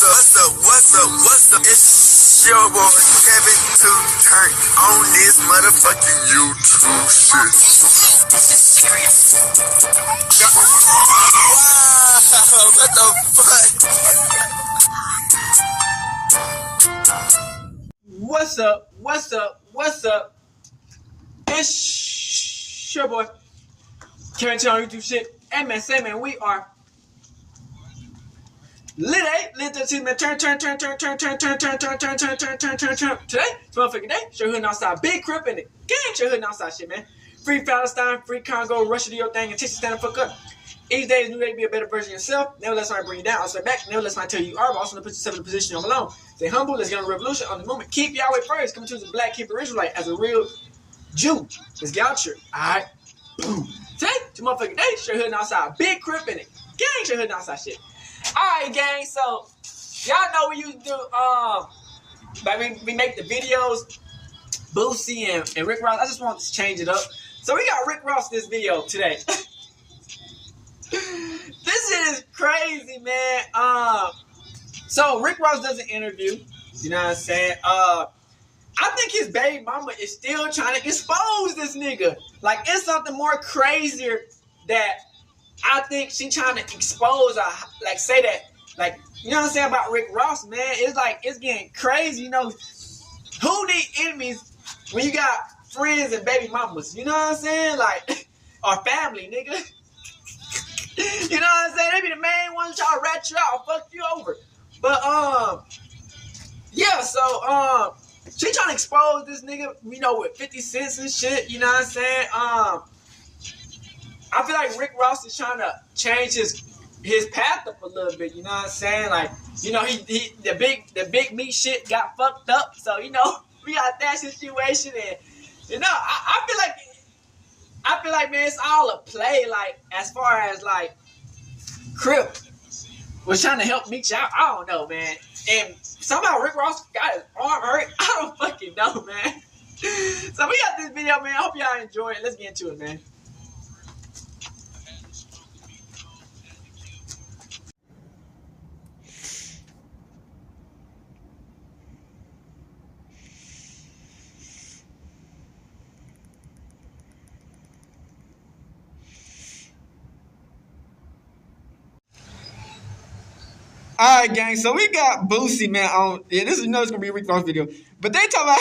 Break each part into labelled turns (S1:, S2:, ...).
S1: What's up? It's your boy Kevin to turn on this motherfucking YouTube shit. Wow, what the fuck?
S2: What's up? It's your boy Kevin to on YouTube shit. Hey man, say man, we are lit to see man. Turn. Today, motherfucking day. Show hood outside, big crip in it. Gang, show hood outside shit, man. Free Palestine, free Congo, Russia, do your thing, and Texas stand the fuck up. Each day is new day to be a better version of yourself. Never let somebody bring you down. I'll stay back. Never let somebody tell you are, but also to put yourself in a position you're alone. Stay humble. Let's get on a revolution on the movement. Keep Yahweh first. Come to the black Hebrew Israelite as a real Jew. Let's get out here. Alright. Boom. Today, to motherfucking day. Show hood outside, big crip in it. Gang, show hood outside shit. Alright, gang, so y'all know we used to do but we make the videos, Boosie and Rick Ross. I just want to change it up. So we got Rick Ross this video today. This is crazy, man. So Rick Ross does an interview, you know what I'm saying? I think his baby mama is still trying to expose this nigga. Like, it's something more crazier that I think she trying to expose, like, say that, like, you know what I'm saying about Rick Ross, man? It's like, it's getting crazy, you know? Who need enemies when you got friends and baby mamas? You know what I'm saying? Like, or family, nigga. You know what I'm saying? They be the main ones trying to rat you out, fuck you over. But, yeah, so, she trying to expose this nigga, you know, with 50 cents and shit, you know what I'm saying? I feel like Rick Ross is trying to change his path up a little bit, you know what I'm saying? Like, you know, the big Meech shit got fucked up, so, you know, we got that situation, and, you know, I feel like, man, it's all a play, like, as far as, like, Crip was trying to help Meech out. I don't know, man. And somehow Rick Ross got his arm hurt. I don't fucking know, man. So we got this video, man. I hope y'all enjoy it. Let's get into it, man. Alright, gang, so we got Boosie, man, on, yeah, this is, you know, it's gonna be a Rick Ross video, but they talk about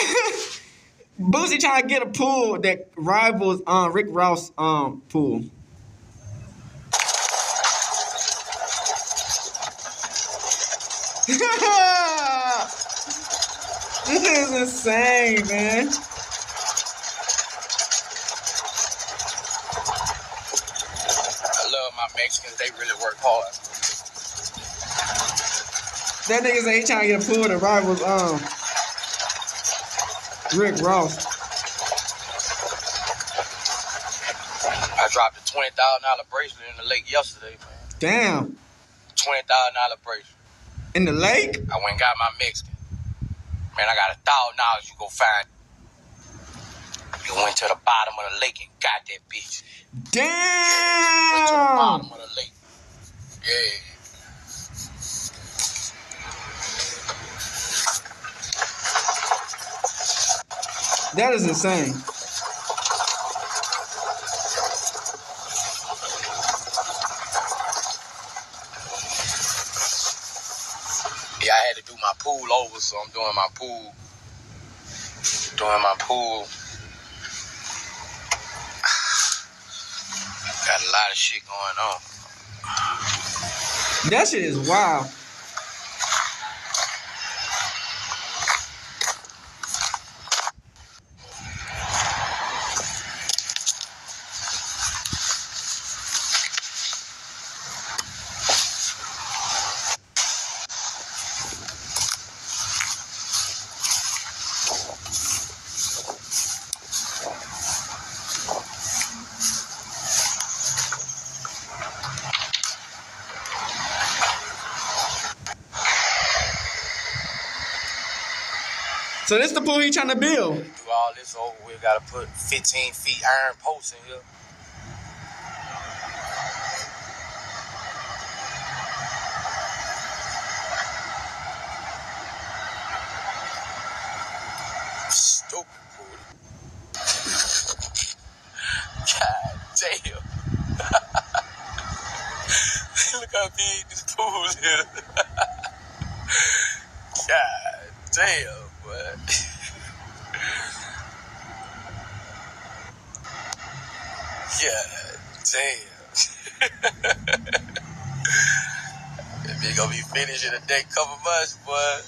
S2: Boosie trying to get a pool that rivals Rick Ross pool. This is insane, man.
S3: I love my Mexicans, they really work hard.
S2: That nigga say he trying to get a pool that rivals Rick Ross.
S3: I dropped a $20,000 bracelet in the lake yesterday, man.
S2: Damn.
S3: $20,000 bracelet.
S2: In the lake?
S3: I went and got my Mexican. Man, I got $1,000 you go find. You went to the bottom of the lake and got that bitch.
S2: Damn.
S3: Went to the bottom of the lake. Yeah.
S2: That is insane.
S3: Yeah, I had to do my pool over, so I'm doing my pool. Got a lot of shit going on.
S2: That shit is wild. So this the pool he trying to build.
S3: Do all this over, we gotta put 15 feet iron posts in here. big this pool is. God damn, boy. God damn. If it gonna be finished in a day, couple months, boy.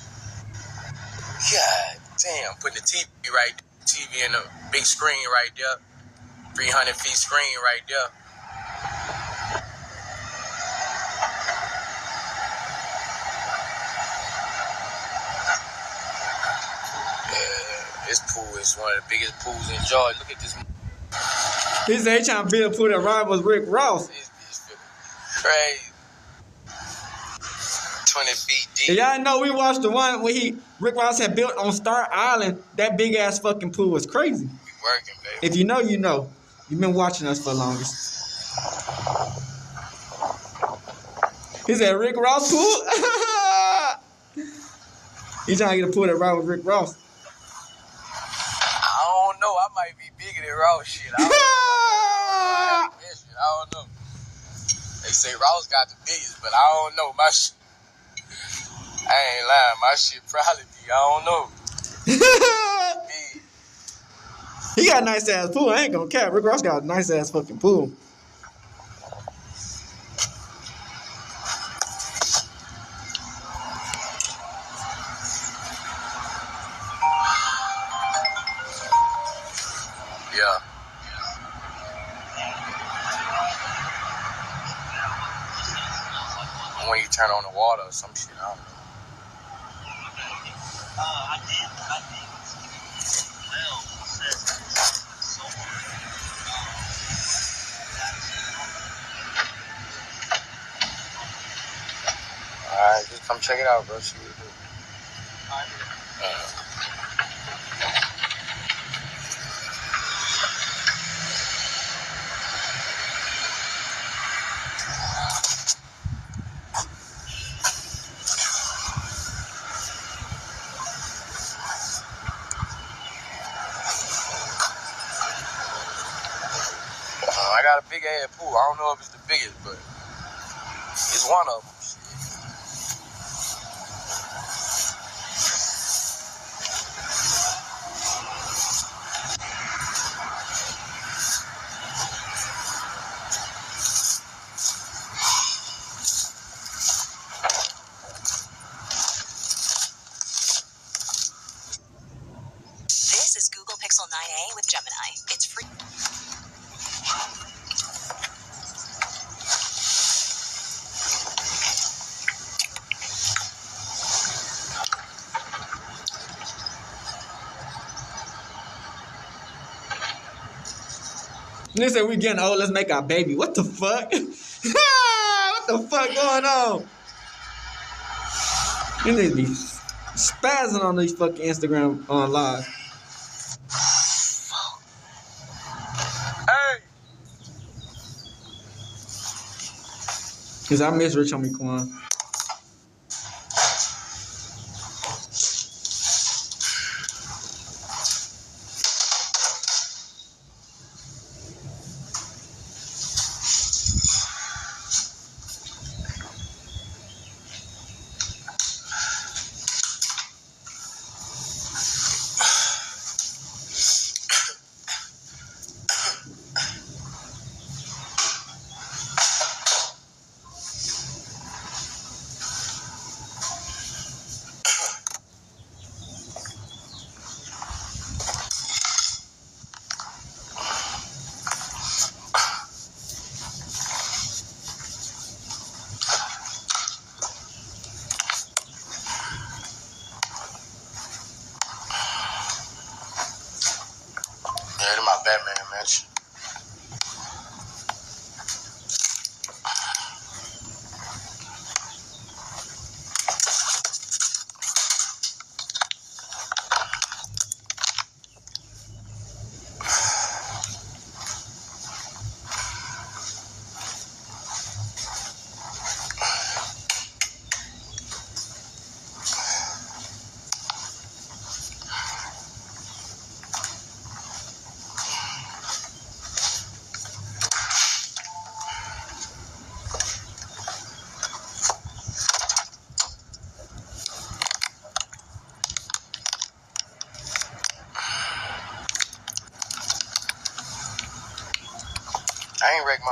S3: God damn. Putting the TV right, TV in the big screen right there. 300 feet screen right there. This pool is one of the biggest pools in Georgia. Look at this.
S2: He said he trying to build a pool that rivals Rick Ross.
S3: This bitch crazy. 20 feet deep.
S2: And y'all know we watched the one where Rick Ross had built on Star Island. That big ass fucking pool was crazy.
S3: We working, baby.
S2: If you know, you know. You've been watching us for the longest. He said Rick Ross pool. He trying to get a pool that rivals Rick Ross.
S3: I don't know. I might be bigger than Ross shit. I don't know. They say Ross got the biggest, but I don't know. My shit. I ain't lying. My shit probably be. I don't know. Big.
S2: He got a nice ass pool. I ain't gonna cap. Rick Ross got a nice ass fucking pool.
S3: Yeah. When you turn on the water or some shit, I don't know. Alright, just come check it out, bro. See what it do. I got a big ass pool. I don't know if it's the biggest, but it's one of them.
S4: This is Google Pixel 9a with Gemini. It's free.
S2: They said we getting old, let's make our baby. What the fuck? What the fuck going on? You need to be spazzing on these fucking Instagram live.
S3: Hey!
S2: Cause I miss Rich Homie Quan.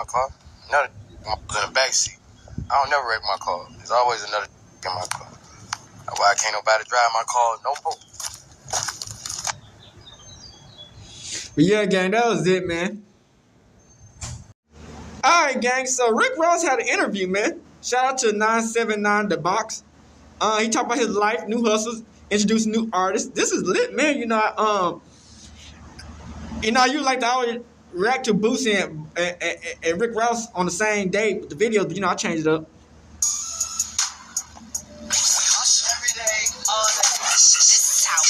S3: my car. Another was in the back seat. I don't never wreck my car. There's always another in my car. That's why I can't nobody drive my car no more.
S2: But yeah, gang, that was it, man. All right, gang. So Rick Ross had an interview, man. Shout out to 979 The Box. He talked about his life, new hustles, introducing new artists. This is lit, man. You like to always react to Boosie and Rick Ross on the same day with the videos, but I changed it up.
S4: Every day, all day. This is how.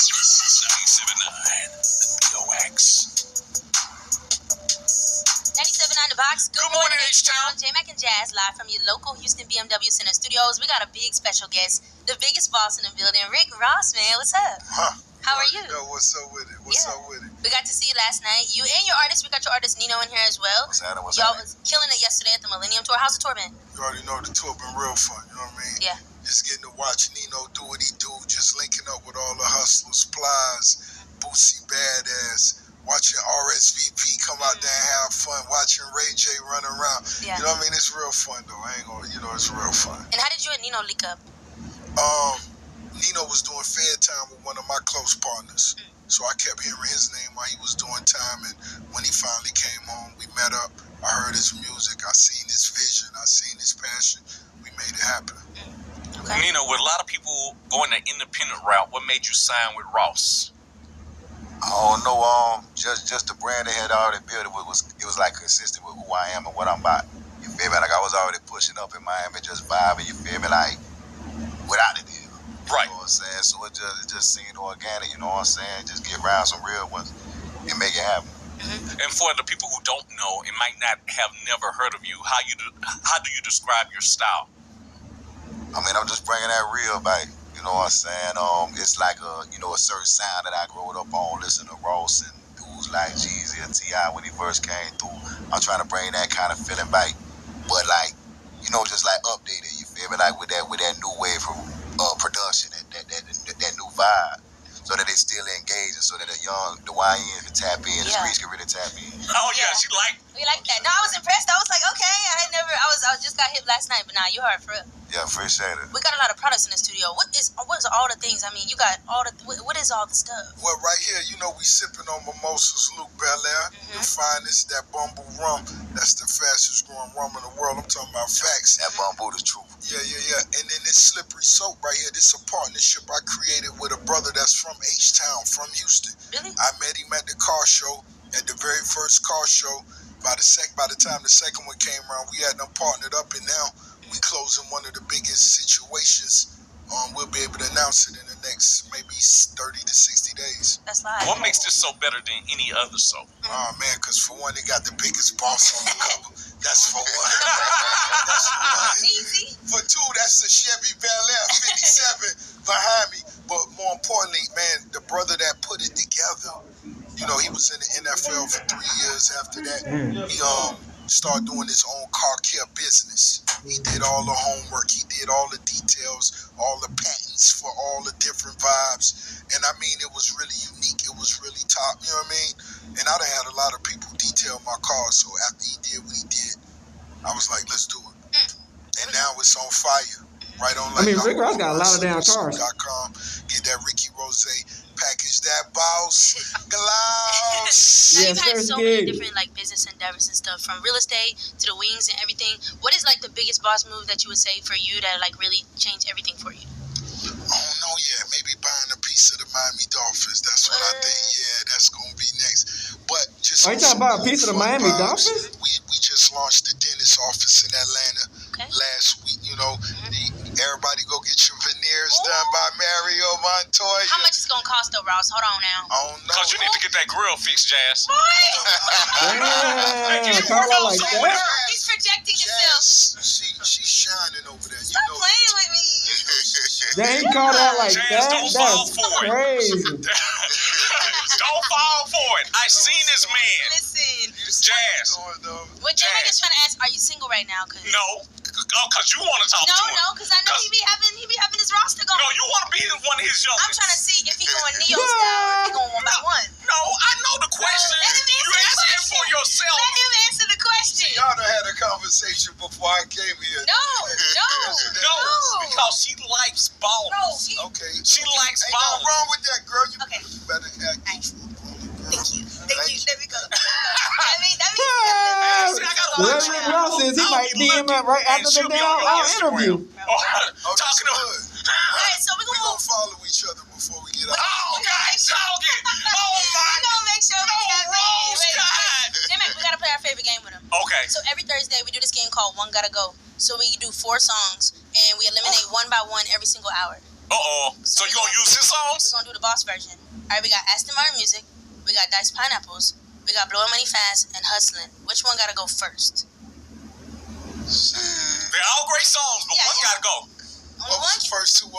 S4: 97.9 The Box. Good morning, H-Town. J-Mac and Jazz live from your local Houston BMW Center Studios. We got a big special guest, the biggest boss in the building, Rick Ross, man. What's up?
S1: Huh.
S4: How are you?
S1: What's up with it? What's up with it?
S4: We got to see you last night. You and your artist. We got your artist Nino in here as well. Y'all was killing it yesterday at the Millennium Tour. How's the tour been?
S1: You already know the tour been real fun. You know what I mean?
S4: Yeah.
S1: Just getting to watch Nino do what he do. Just linking up with all the hustlers, Plies, Boosie Badass. Watching RSVP come out there and have fun. Watching Ray J run around. Yeah. You know what I mean? It's real fun though. I ain't gonna. It's real fun.
S4: And how did you and Nino link up?
S1: Nino was doing fair time with one of my close partners. So I kept hearing his name while he was doing time, and when he finally came home, we met up. I heard his music, I seen his vision, I seen his passion. We made it happen.
S5: Okay. Nino, with a lot of people going the independent route, what made you sign with Ross?
S3: I don't know, just the brand they had already built. It was like consistent with who I am and what I'm about. You feel me? Like I was already pushing up in Miami, just vibing. You feel me? Like without the deal.
S5: Right.
S3: You know what I'm saying? So it just seemed organic, you know what I'm saying? Just get around some real ones and make it happen.
S5: Mm-hmm. And for the people who don't know and might not have never heard of you, how do you describe your style?
S3: I mean, I'm just bringing that real back. You know what I'm saying? It's like a certain sound that I grew up on, listening to Ross and dudes like Jeezy and T.I. when he first came through. I'm trying to bring that kind of feeling back, but like, just like updated. You feel me? Like with that new wave from production, that new vibe, so that they still engage, and so that the YN can tap in, the streets can really tap in.
S5: Oh yeah, she
S4: we like that. No, I was impressed. I was like, okay, I just got hit last night, but now you heard for real.
S3: Yeah, appreciate it.
S4: We got a lot of products in the studio. What is all the things? I mean, you got all the. What is all the stuff?
S1: Well, right here, we sipping on mimosas, Luke Belaire, the finest, that bamboo rum. That's the fastest growing rum in the world. I'm talking about facts.
S3: That bamboo, the truth.
S1: Yeah. And then this slippery soap right here, this is a partnership I created with a brother that's from H-Town, from Houston.
S4: Really?
S1: I met him at the car show, at the very first car show. By the time the second one came around, we had them partnered up, and now we closing one of the biggest situations. We'll be able to announce it in the next maybe 30 to 60 days.
S4: That's live.
S5: What makes this so better than any other soap?
S1: Oh man, because for one, they got the biggest boss on the cover. That's for one.
S4: Easy.
S1: For two, that's the Chevy Bel Air 57 behind me. But more importantly, man, the brother that put it together, he was in the NFL for 3 years. After that, he started doing his own car care business. He did all the homework. He did all the details, all the patents for all the different vibes. And I mean, it was really unique. It was really top, you know what I mean? And I done had a lot of people detail my cars. So after he did what he did, I was like, let's do it. And now it's on fire. Right on.
S2: Like, Rick Ross got a lot of damn cars.
S1: Get that Ricky Rose, package that boss, gloss.
S4: Now you've had so many different business endeavors and stuff, from real estate to the wings and everything. What is the biggest boss move that you would say for you that really changed everything for you?
S1: I don't know yet. Maybe buying a piece of the Miami Dolphins. That's what I think. Yeah, that's gonna be next. But just
S2: are you talking about a piece of the Miami Dolphins?
S1: We just launched the dentist office in Atlanta last week. Everybody go get your veneers done by Mario Montoya.
S4: How much it's gonna cost though, Ross? Hold on now.
S1: I don't know.
S5: Cause you need to get that grill fixed, Jazz.
S4: He's projecting himself.
S1: She's shining over there.
S4: Stop playing with me.
S2: They ain't called out like
S5: Jazz,
S2: that.
S5: don't fall
S2: That's
S5: for
S2: crazy.
S5: Don't fall for it. I seen this man.
S4: Listen,
S5: Jazz.
S4: What J-Mac is trying to ask, are you single right now?
S5: No. Cause you want to talk to him.
S4: No, cause I know he be having his roster going.
S5: No, you want to be one of his young.
S4: I'm trying to see if he going Neo style or if he going one by one.
S5: No, I know the question.
S4: Let him answer
S5: You're asking for yourself.
S4: Let him answer the question.
S1: Y'all done had a
S5: because she likes ballers.
S1: Okay.
S5: She likes
S1: Ain't nothing
S5: ballers.
S1: wrong with that, girl. You
S4: Okay.
S1: better act.
S4: Thank you. Let me go. That means
S5: See, I gotta watch
S2: What
S5: you.
S2: Rick Ross says, he
S5: I'll
S2: might
S5: be
S2: DM
S5: looking,
S2: up right
S5: and
S2: after the
S5: she'll be
S2: damn
S5: on your Instagram.
S2: interview.
S1: Oh, that's
S5: Talking to
S1: good.
S4: Alright, so we're
S1: We
S4: gonna
S1: gonna follow each other before we get out.
S5: Oh, God, dog it. Oh, my.
S4: We're gonna make sure we have
S5: Rose, God.
S4: J-Mac, we gotta play our favorite game with him.
S5: Okay.
S4: So every Thursday we do this game called One Gotta Go. So we do 4 songs and we eliminate one by one every single hour.
S5: Uh-oh. So you gonna use his songs?
S4: We're gonna do the boss version. Alright, we got Aston Martin music, we got Diced Pineapples, we got Blowing Money Fast and Hustling. Which one gotta go first?
S5: They're all great songs, but one gotta go.
S4: Only
S1: What
S4: one.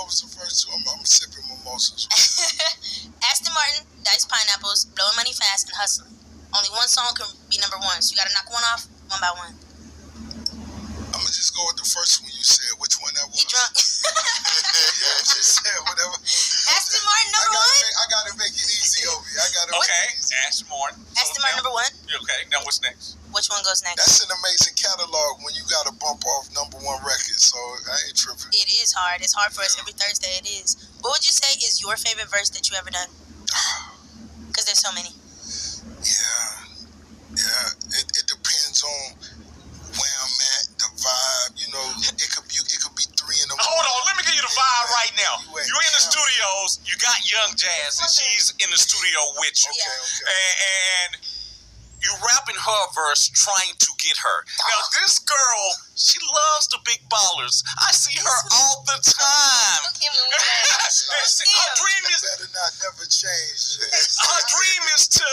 S1: was the first two? I'm sipping mimosas.
S4: Aston Martin, Diced Pineapples, Blowing Money Fast, and Hustling. Only one song can be number one, so you gotta knock one off, one by one.
S1: I'm gonna just go with the first one you said. Which one that was?
S4: He drunk.
S1: Yeah, I just said whatever.
S4: Aston Martin number one.
S1: I gotta make it easy over you. I gotta.
S5: Okay, Aston Martin.
S4: Aston Martin number one.
S5: Okay, now what's next?
S4: Which one goes next?
S1: That's an amazing catalog when you gotta bump off number one records. So I ain't tripping.
S4: It is hard. It's hard for us every Thursday. It is. What would you say is your favorite verse that you ever done? Because there's so many.
S1: Yeah. It depends on where I'm at, the vibe. You know, it could be 3 in the morning.
S5: Hold on, let me give you the vibe right now.
S1: You at
S5: You're in the
S1: Kemp.
S5: studios, you got Young Jazz, and she's in the studio with you.
S1: Okay.
S5: And you rapping her verse trying to get her. Now, this girl, she loves the big ballers. I see her all the time.
S4: Look him when we
S5: Her dream is
S1: Better not never change.
S5: her dream is to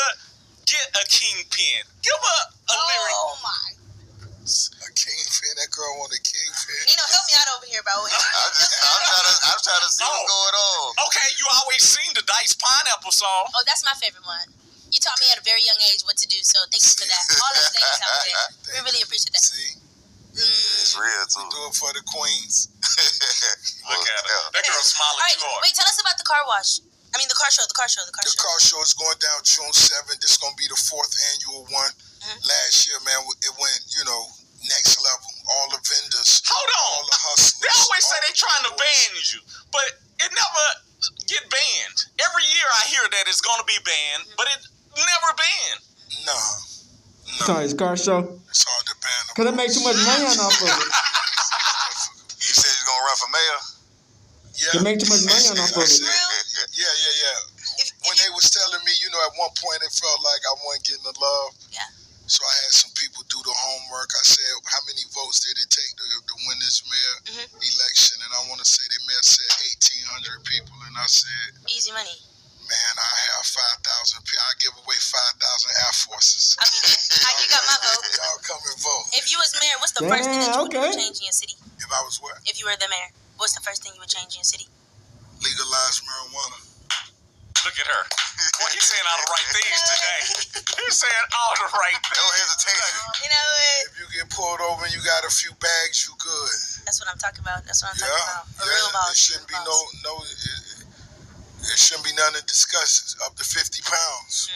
S5: get a kingpin. Give her a lyric.
S4: Oh my.
S1: A kingpin. That girl want a kingpin.
S4: Nino, help me out over here, bro.
S6: I'm trying to see what's going on.
S5: Okay, you always sing the Diced Pineapple song.
S4: Oh, that's my favorite one. You taught me at a very young age what to do, so thank you for that. All those ladies out there, we really appreciate that.
S1: See,
S6: It's real, too.
S1: do it for the queens.
S5: Look at her. That girl smiling
S4: All right,
S5: too hard.
S4: wait, tell us about the car wash. I mean, the car show.
S1: The car show is going down June 7th. This is going to be the 4th annual one. Last year, man, it went, next level. All the vendors.
S5: Hold on.
S1: All the hustlers.
S5: They always say they trying to
S1: boys.
S5: ban you, but it never get banned. Every year I hear that it's going to be banned, but it never banned.
S1: Nah.
S2: Sorry, his car show.
S1: It's hard to ban them.
S2: Because it makes too much money off of it.
S6: You said you're going to run for mayor?
S1: Yeah.
S2: It make too much money off of it.
S1: Yeah. When they was telling me, at one point it felt like I wasn't getting the love.
S4: Yeah.
S1: So I had some people do the homework. I said, how many votes did it take to win this mayor election? And I want to say they may have said 1,800 people. And I said,
S4: Easy money.
S1: man, I have 5,000 people. I give away 5,000 Air Forces.
S4: I'll be there. You got my vote.
S1: Y'all come and vote.
S4: If you was mayor, what's the first thing that you would
S2: okay.
S4: change in your city?
S1: If I was what?
S4: If you were the mayor, what's the first thing you would change in your city?
S1: Legalize marijuana.
S5: Look at her. Boy, he's saying all the right things today. He's saying all the right
S6: No
S5: things.
S6: hesitation.
S4: You know what?
S1: If you get pulled over and you got a few bags, you good.
S4: That's what I'm talking about. That's what I'm talking about. A
S1: Yeah.
S4: real boss.
S1: It shouldn't be it shouldn't be nothing to discuss. It's up to 50 pounds.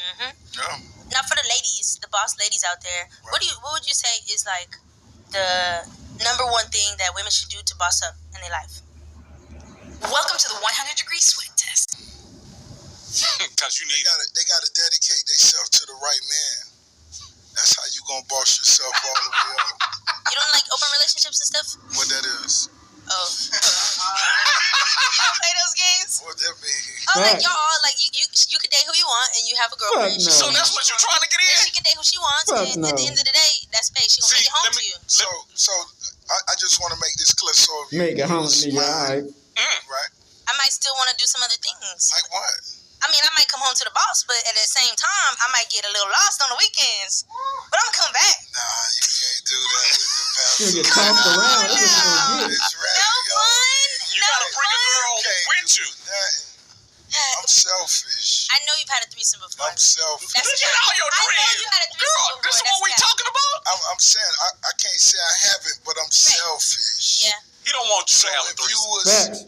S1: Yeah.
S4: Now for the ladies, the boss ladies out there, what would you say is like the number one thing that women should do to boss up in their life? Welcome to the 100-degree sweat test.
S5: Because you need.
S1: They gotta dedicate themselves to the right man. That's how you gonna boss yourself all the way up.
S4: You don't like open relationships and stuff?
S1: What that is?
S4: Oh. You don't play those games?
S1: What that mean?
S4: Oh, like
S2: Right.
S4: y'all all like you can date who you want and you have a girlfriend.
S2: Fuck no.
S5: So that's what you're trying to get
S4: And
S5: in?
S4: she can date who she wants,
S2: Fuck
S4: and at the
S2: no.
S4: end of the day, that's paid. She gonna
S5: See,
S4: make it home
S5: let me-
S4: to you.
S1: So I just want to make this clear. So if
S2: Make it home to me,
S1: smile,
S2: alright.
S1: right?
S4: I might still want to do some other things.
S1: Like what?
S4: I mean, I might come home to the boss, but at the same time, I might get a little lost on the weekends. But I'm gonna come back.
S1: Nah, you can't do that with the
S2: She'll
S1: pounds.
S2: get tossed around. That's what she's gonna get.
S1: It's
S4: No
S1: ravioli.
S4: fun.
S5: You
S4: No
S5: gotta bring a
S4: fun.
S5: girl
S1: Can't
S5: with
S1: do
S5: you.
S1: nothing. I'm selfish.
S4: I know you've had a threesome before.
S1: I'm selfish.
S4: That's
S5: Look at all your
S4: I know
S5: dreams.
S4: you had a threesome
S5: Girl,
S4: before.
S5: this is what we
S4: That's
S5: talking about?
S1: I'm saying I can't say I haven't, but I'm selfish.
S4: Yeah.
S5: He don't want you
S1: So
S5: to have a
S1: if you
S5: threesome.
S1: was
S2: Facts.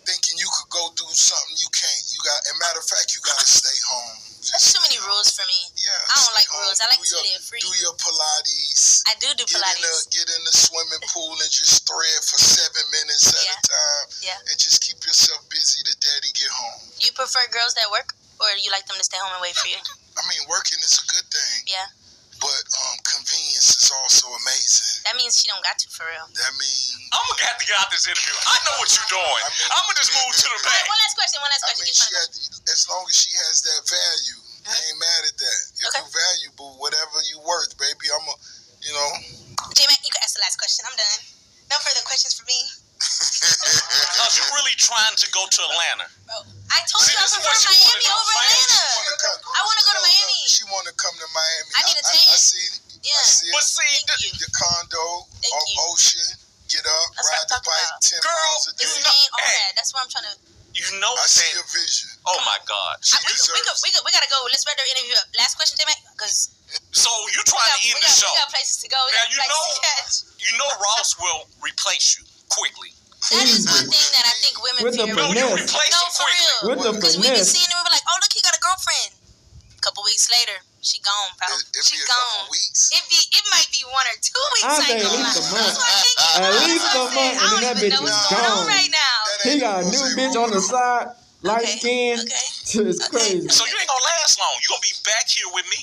S1: thinking you could go do something, you can't. You got. And matter of fact, you gotta stay home.
S4: There's too many rules for me.
S1: Yeah.
S4: I don't
S1: stay
S4: like
S1: home.
S4: rules. I like
S1: Do
S4: to
S1: your-
S4: live free.
S1: Do your Pilates.
S4: I do
S1: Get
S4: Pilates.
S1: in the swimming pool and just thread for 7 minutes at
S4: Yeah.
S1: a time.
S4: Yeah.
S1: And just keep yourself busy till daddy get home.
S4: You prefer girls that work, or you like them to stay home and wait for you?
S1: I mean, working is a good thing.
S4: Yeah.
S1: But convenience is also amazing.
S4: That means she don't got to, for real.
S1: That means...
S5: I'm going to have to get out this interview. I know what you're doing. I'm going to just move to the
S4: All
S5: back.
S4: right, one last question.
S1: I mean, as long as she has that value, I ain't mad at that. If you valuable, whatever you worth, baby, I'm a, you know.
S4: J-Mac, you can ask the last question. I'm done. No further questions for me.
S5: Because you're really trying to go to Atlanta.
S4: Bro, I told you I prefer Miami over Atlanta. I want to go to Miami.
S1: She want to come to Miami.
S4: I need a tan.
S1: I see it.
S4: Yeah.
S1: I see it.
S5: But see,
S1: the condo, ocean, get up,
S4: That's
S1: ride the bike, 10 miles a day.
S5: you know,
S4: that's what I'm trying to...
S5: You know
S1: I see your vision.
S5: Oh, my God.
S4: We got to go. Let's wrap the interview up. Last question, J-Mac, because...
S5: So you're trying to end the show.
S4: We got places to go.
S5: You know Ross will replace you quickly.
S4: That is one thing that I think women
S2: With the
S4: fear.
S2: finesse.
S5: No, you replace him
S4: for
S5: quickly.
S4: real.
S2: With the
S4: Because we be
S2: finesse.
S4: seeing it, we be like, oh, look, he got a girlfriend. A couple weeks later, she gone, bro. She
S1: Be a
S4: gone.
S1: couple weeks.
S4: It might be 1 or 2 weeks.
S2: I
S4: I
S2: say
S4: ain't
S2: at
S4: gonna
S2: least a
S4: lie.
S2: month.
S4: That's why I can't get
S2: At
S4: on.
S2: least a month, and then that
S4: I don't
S2: bitch
S4: even know
S2: is
S4: what's going on
S2: gone.
S4: right now.
S2: He got a new bitch on the side, light skin.
S4: Okay.
S2: It's crazy.
S5: So you ain't going to last long. You're going to be back here with me.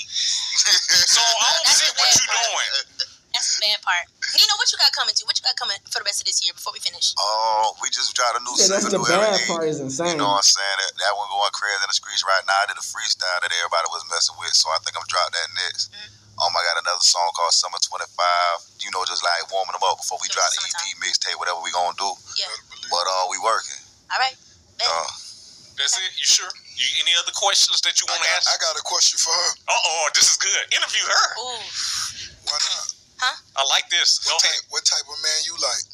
S5: So I don't see what you're doing.
S4: That's the bad part. Nino, what you got coming to? What you got coming for the rest of this year before we finish?
S6: Oh, we just tried a new
S2: Yeah, that's the
S6: single
S2: bad
S6: every day.
S2: part is insane.
S6: You know what I'm saying? That one going crazy in the streets right now. I did a freestyle that everybody was messing with, so I think I'm drop that next. I got another song called Summer 25. You know, just like warming them up before we drop the EP mixtape, whatever we gonna do.
S4: Yeah.
S6: But we working.
S4: All right.
S5: That's it? You sure? Any other questions that you want to ask?
S1: I got a question for her.
S5: This is good. Interview her.
S4: Ooh.
S1: Why not?
S4: Huh?
S5: I like this. Go ahead.
S1: What type of man you like?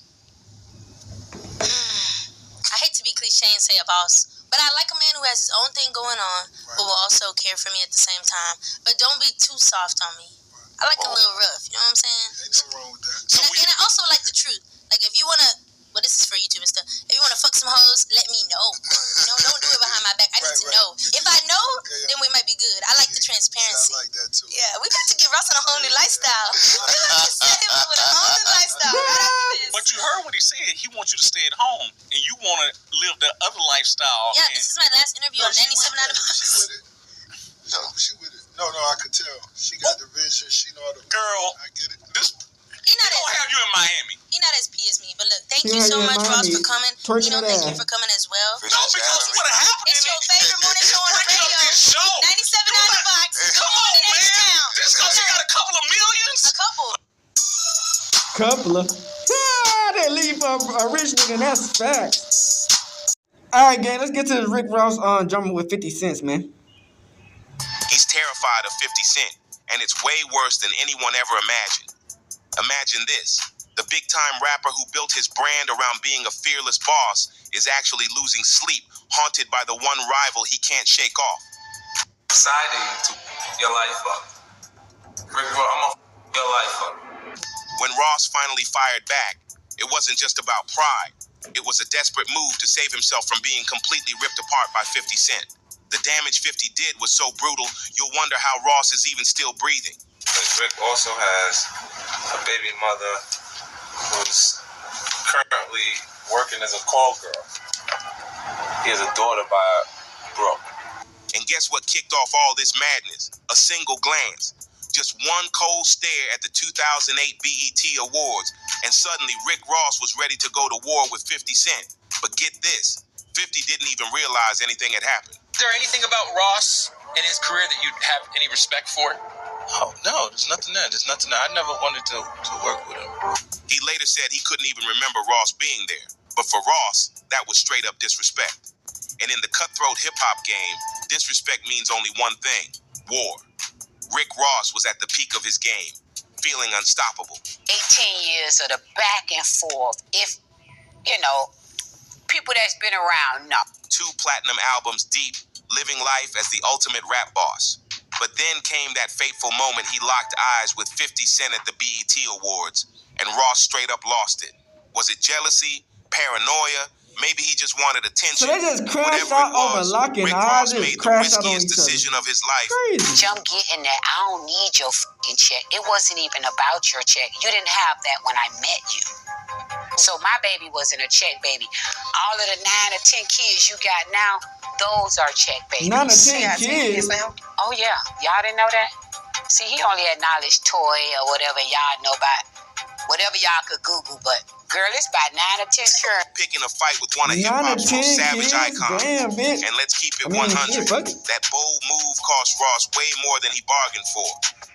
S4: I hate to be cliche and say a boss, but I like a man who has his own thing going on, but will also care for me at the same time. But don't be too soft on me. I like a little rough. You know what I'm saying?
S1: Ain't nothing wrong with that.
S4: And I also like the truth. Like if you wanna, well, this is for YouTube and stuff. If you wanna fuck some hoes, let me know. You know, don't do it behind my back. I need to know. If I know, then we might be good. I like the transparency.
S1: I like that too.
S4: Yeah, we got to get Ross on a whole new lifestyle. We got to set him up with a whole new lifestyle right after this.
S5: But you heard what he said. He wants you to stay at home, and you want to live the other lifestyle.
S4: Yeah, this is my last interview on 97 out of
S1: She with it. No, I could tell. She got the vision. She know how to...
S5: Girl,
S1: I get it.
S5: He don't have you in Miami.
S4: He not as P as me, but look, thank you so much, Ross, for coming. Thank you for coming as well.
S5: No, because what happened?
S4: It's your favorite morning show on the radio.
S5: This show.
S4: 97 out of the box.
S5: Come on, man. Just because you got a couple of millions.
S4: A couple.
S2: Couple of. They leave a rich nigga, that's facts. Alright, gang, let's get to this Rick Ross jumping with 50 cents, man.
S7: He's terrified of 50 Cent, and it's way worse than anyone ever imagined. Imagine this. The big-time rapper who built his brand around being a fearless boss is actually losing sleep, haunted by the one rival he can't shake off.
S8: Deciding to your life up. Rick Ross, I'm gonna your life up.
S7: When Ross finally fired back, it wasn't just about pride. It was a desperate move to save himself from being completely ripped apart by 50 Cent. The damage 50 did was so brutal, you'll wonder how Ross is even still breathing.
S8: But Rick also has a baby mother who's currently working as a call girl. He has a daughter by Brooke.
S7: And guess what kicked off all this madness? A single glance. Just one cold stare at the 2008 BET Awards, and suddenly Rick Ross was ready to go to war with 50 Cent. But get this, 50 didn't even realize anything had happened.
S9: Is there anything about Ross in his career that you have any respect for?
S8: Oh, no, there's nothing there. I never wanted to work with him.
S7: He later said he couldn't even remember Ross being there. But for Ross, that was straight up disrespect. And in the cutthroat hip-hop game, disrespect means only one thing: war. Rick Ross was at the peak of his game, feeling unstoppable.
S10: 18 years of the back and forth. If, people that's been around know.
S7: 2 platinum albums deep, living life as the ultimate rap boss. But then came that fateful moment he locked eyes with 50 Cent at the BET Awards, and Ross straight up lost it. Was it jealousy, paranoia? Maybe he just wanted attention.
S2: So they just crashed out over locking
S7: Rick
S2: eyes.
S7: Ross made the riskiest decision of his life.
S2: Crazy.
S10: I'm getting that. I don't need your fucking check. It wasn't even about your check. You didn't have that when I met you. So my baby wasn't a check baby. All of the 9 or 10 kids you got now, those are check babies.
S2: 9 or 10 kids?
S10: Oh yeah, y'all didn't know that? See, he only acknowledged toy or whatever y'all know about. Whatever y'all could Google, but girl, it's about 9 or 10 children.
S7: Picking a fight with one of hip-hop's most savage icons.
S2: Damn, bitch.
S7: And let's keep it 100. That bold move cost Ross way more than he bargained for.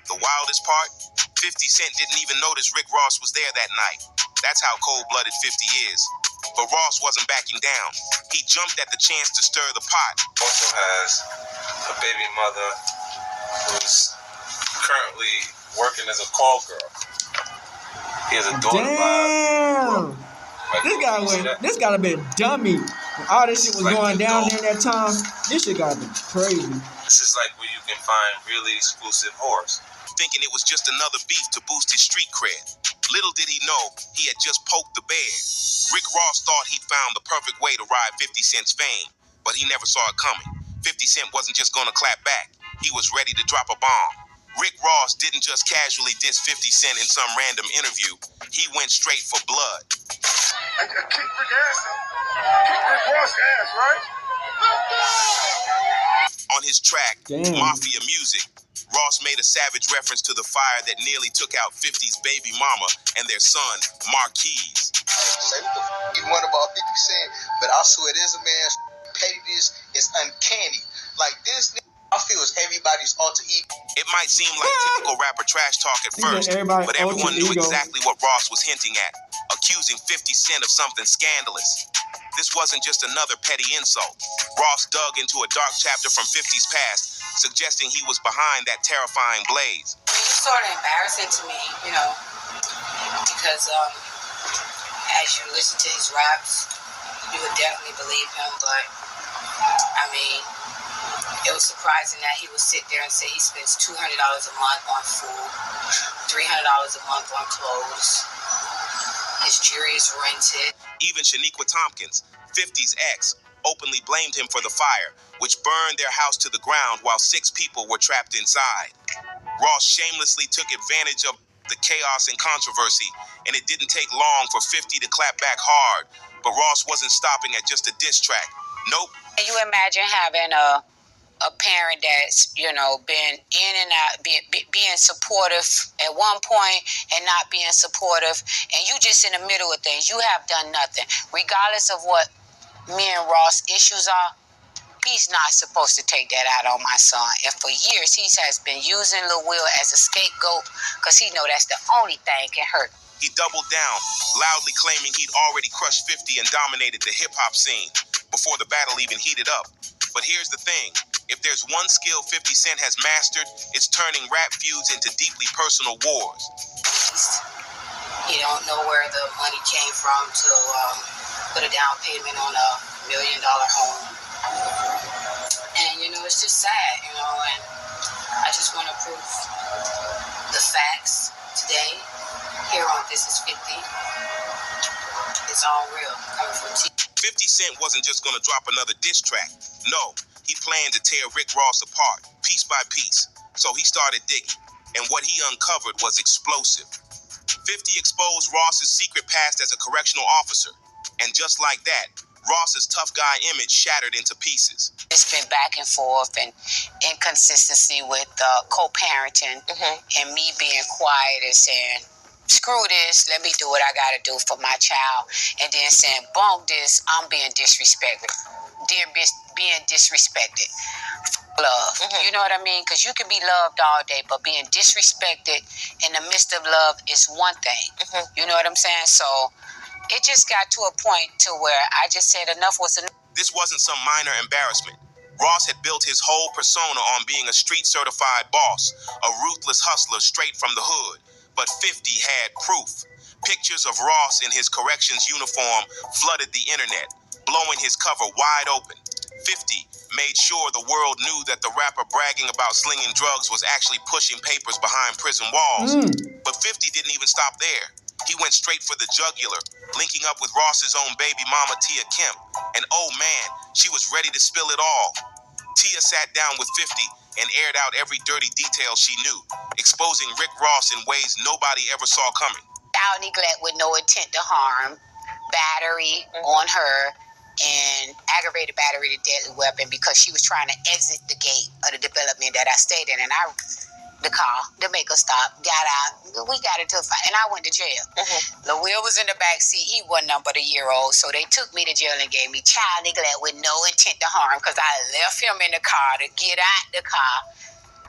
S7: The wildest part? 50 Cent didn't even notice Rick Ross was there that night. That's how cold-blooded 50 is. But Ross wasn't backing down. He jumped at the chance to stir the pot.
S8: Also has a baby mother who's currently working as a call girl. He has a daughter
S2: Damn. This gotta be a dummy. When all this shit was going down during that time, this shit gotta be crazy.
S8: This is like where you can find really exclusive whores.
S7: Thinking it was just another beef to boost his street cred. Little did he know, he had just poked the bear. Rick Ross thought he'd found the perfect way to ride 50 Cent's fame, but he never saw it coming. 50 Cent wasn't just gonna clap back. He was ready to drop a bomb. Rick Ross didn't just casually diss 50 Cent in some random interview. He went straight for blood.
S1: Kick Rick ass. Kick Rick Ross ass, right?
S7: On his track, Mafia Music, Ross made a savage reference to the fire that nearly took out 50's baby mama and their son, Marquise.
S11: Say what the f*** you want about 50 Cent, but I swear this man's pettiness is uncanny. Like this nigga, I feel it's everybody's alter ego.
S7: It might seem like typical rapper trash talk at first, but everyone knew exactly what Ross was hinting at, accusing 50 Cent of something scandalous. This wasn't just another petty insult. Ross dug into a dark chapter from 50's past, suggesting he was behind that terrifying blaze.
S10: It's sort of embarrassing to me, you know, because as you listen to his raps, you would definitely believe him, but I mean, it was surprising that he would sit there and say he spends $200 a month on food, $300 a month on clothes. His jury is rented.
S7: Even Shaniqua Tompkins, 50's ex, openly blamed him for the fire, which burned their house to the ground while 6 people were trapped inside. Ross shamelessly took advantage of the chaos and controversy, and it didn't take long for 50 to clap back hard. But Ross wasn't stopping at just a diss track. Nope.
S10: Can you imagine having a parent that's, you know, been in and out, being supportive at one point and not being supportive, and you just in the middle of things. You have done nothing. Regardless of what me and Ross' issues are, he's not supposed to take that out on my son. And for years, he has been using Lil Will as a scapegoat because he know that's the only thing can hurt.
S7: He doubled down, loudly claiming he'd already crushed 50 and dominated the hip-hop scene before the battle even heated up. But here's the thing. If there's one skill 50 Cent has mastered, it's turning rap feuds into deeply personal wars.
S10: He don't know where the money came from to put a down payment on a $1 million home. And, you know, it's just sad, you know, and I just want to prove the facts today here on This Is 50. It's all real, coming from T.
S7: 50 Cent wasn't just going to drop another diss track. No, he planned to tear Rick Ross apart, piece by piece. So he started digging, and what he uncovered was explosive. 50 exposed Ross's secret past as a correctional officer, and just like that, Ross's tough guy image shattered into pieces.
S10: It's been back and forth and inconsistency with co-parenting and me being quiet and saying, screw this, let me do what I gotta do for my child. And then saying, bunk this, I'm being disrespected. Being disrespected. Love. You know what I mean? Because you can be loved all day, but being disrespected in the midst of love is one thing. You know what I'm saying? So it just got to a point to where I just said enough was enough.
S7: This wasn't some minor embarrassment. Ross had built his whole persona on being a street-certified boss, a ruthless hustler straight from the hood. But 50 had proof. Pictures of Ross in his corrections uniform flooded the internet, blowing his cover wide open. 50 made sure the world knew that the rapper bragging about slinging drugs was actually pushing papers behind prison walls. But 50 didn't even stop there. He went straight for the jugular, linking up with Ross's own baby mama, Tia Kemp. And oh man, she was ready to spill it all. Tia sat down with 50 and aired out every dirty detail she knew, exposing Rick Ross in ways nobody ever saw coming.
S10: Child neglect with no intent to harm, battery on her and aggravated battery to deadly weapon because she was trying to exit the gate of the development that I stayed in, and the car to make her stop, got out. We got into a fight, and I went to jail. Lil Will was in the back seat. He wasn't nothing but a year old, so they took me to jail and gave me child neglect with no intent to harm because I left him in the car to get out the car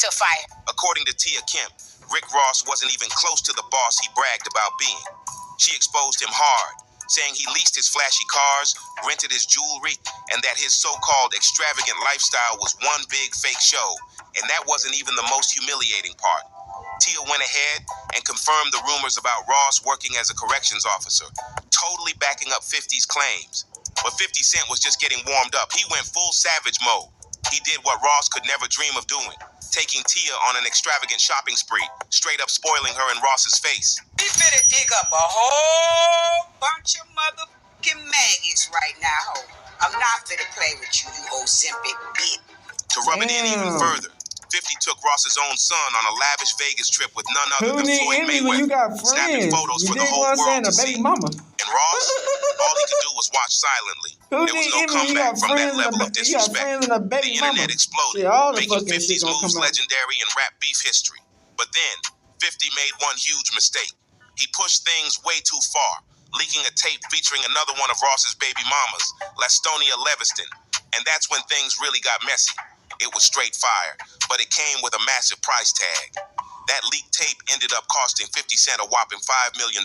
S10: to fight.
S7: According to Tia Kemp, Rick Ross wasn't even close to the boss he bragged about being. She exposed him hard, saying he leased his flashy cars, rented his jewelry, and that his so-called extravagant lifestyle was one big fake show, and that wasn't even the most humiliating part. Tia went ahead and confirmed the rumors about Ross working as a corrections officer, totally backing up 50's claims. But 50 Cent was just getting warmed up. He went full savage mode. He did what Ross could never dream of doing, taking Tia on an extravagant shopping spree, straight up spoiling her in Ross's face.
S10: We finna dig up a whole bunch of motherfucking maggots right now, ho. I'm not finna play with you, you Ozempic bitch.
S7: To rub it in even further, 50 took Ross's own son on a lavish Vegas trip with none other than Floyd Mayweather, snapping photos for the whole world to see. And Ross, all he could do was watch silently. There was no comeback from that level of disrespect. The internet exploded, making 50's moves legendary in rap beef history. But then, 50 made one huge mistake. He pushed things way too far, leaking a tape featuring another one of Ross's baby mamas, Lastonia Leviston. And that's when things really got messy. It was straight fire, but it came with a massive price tag. That leaked tape ended up costing 50 Cent a whopping $5 million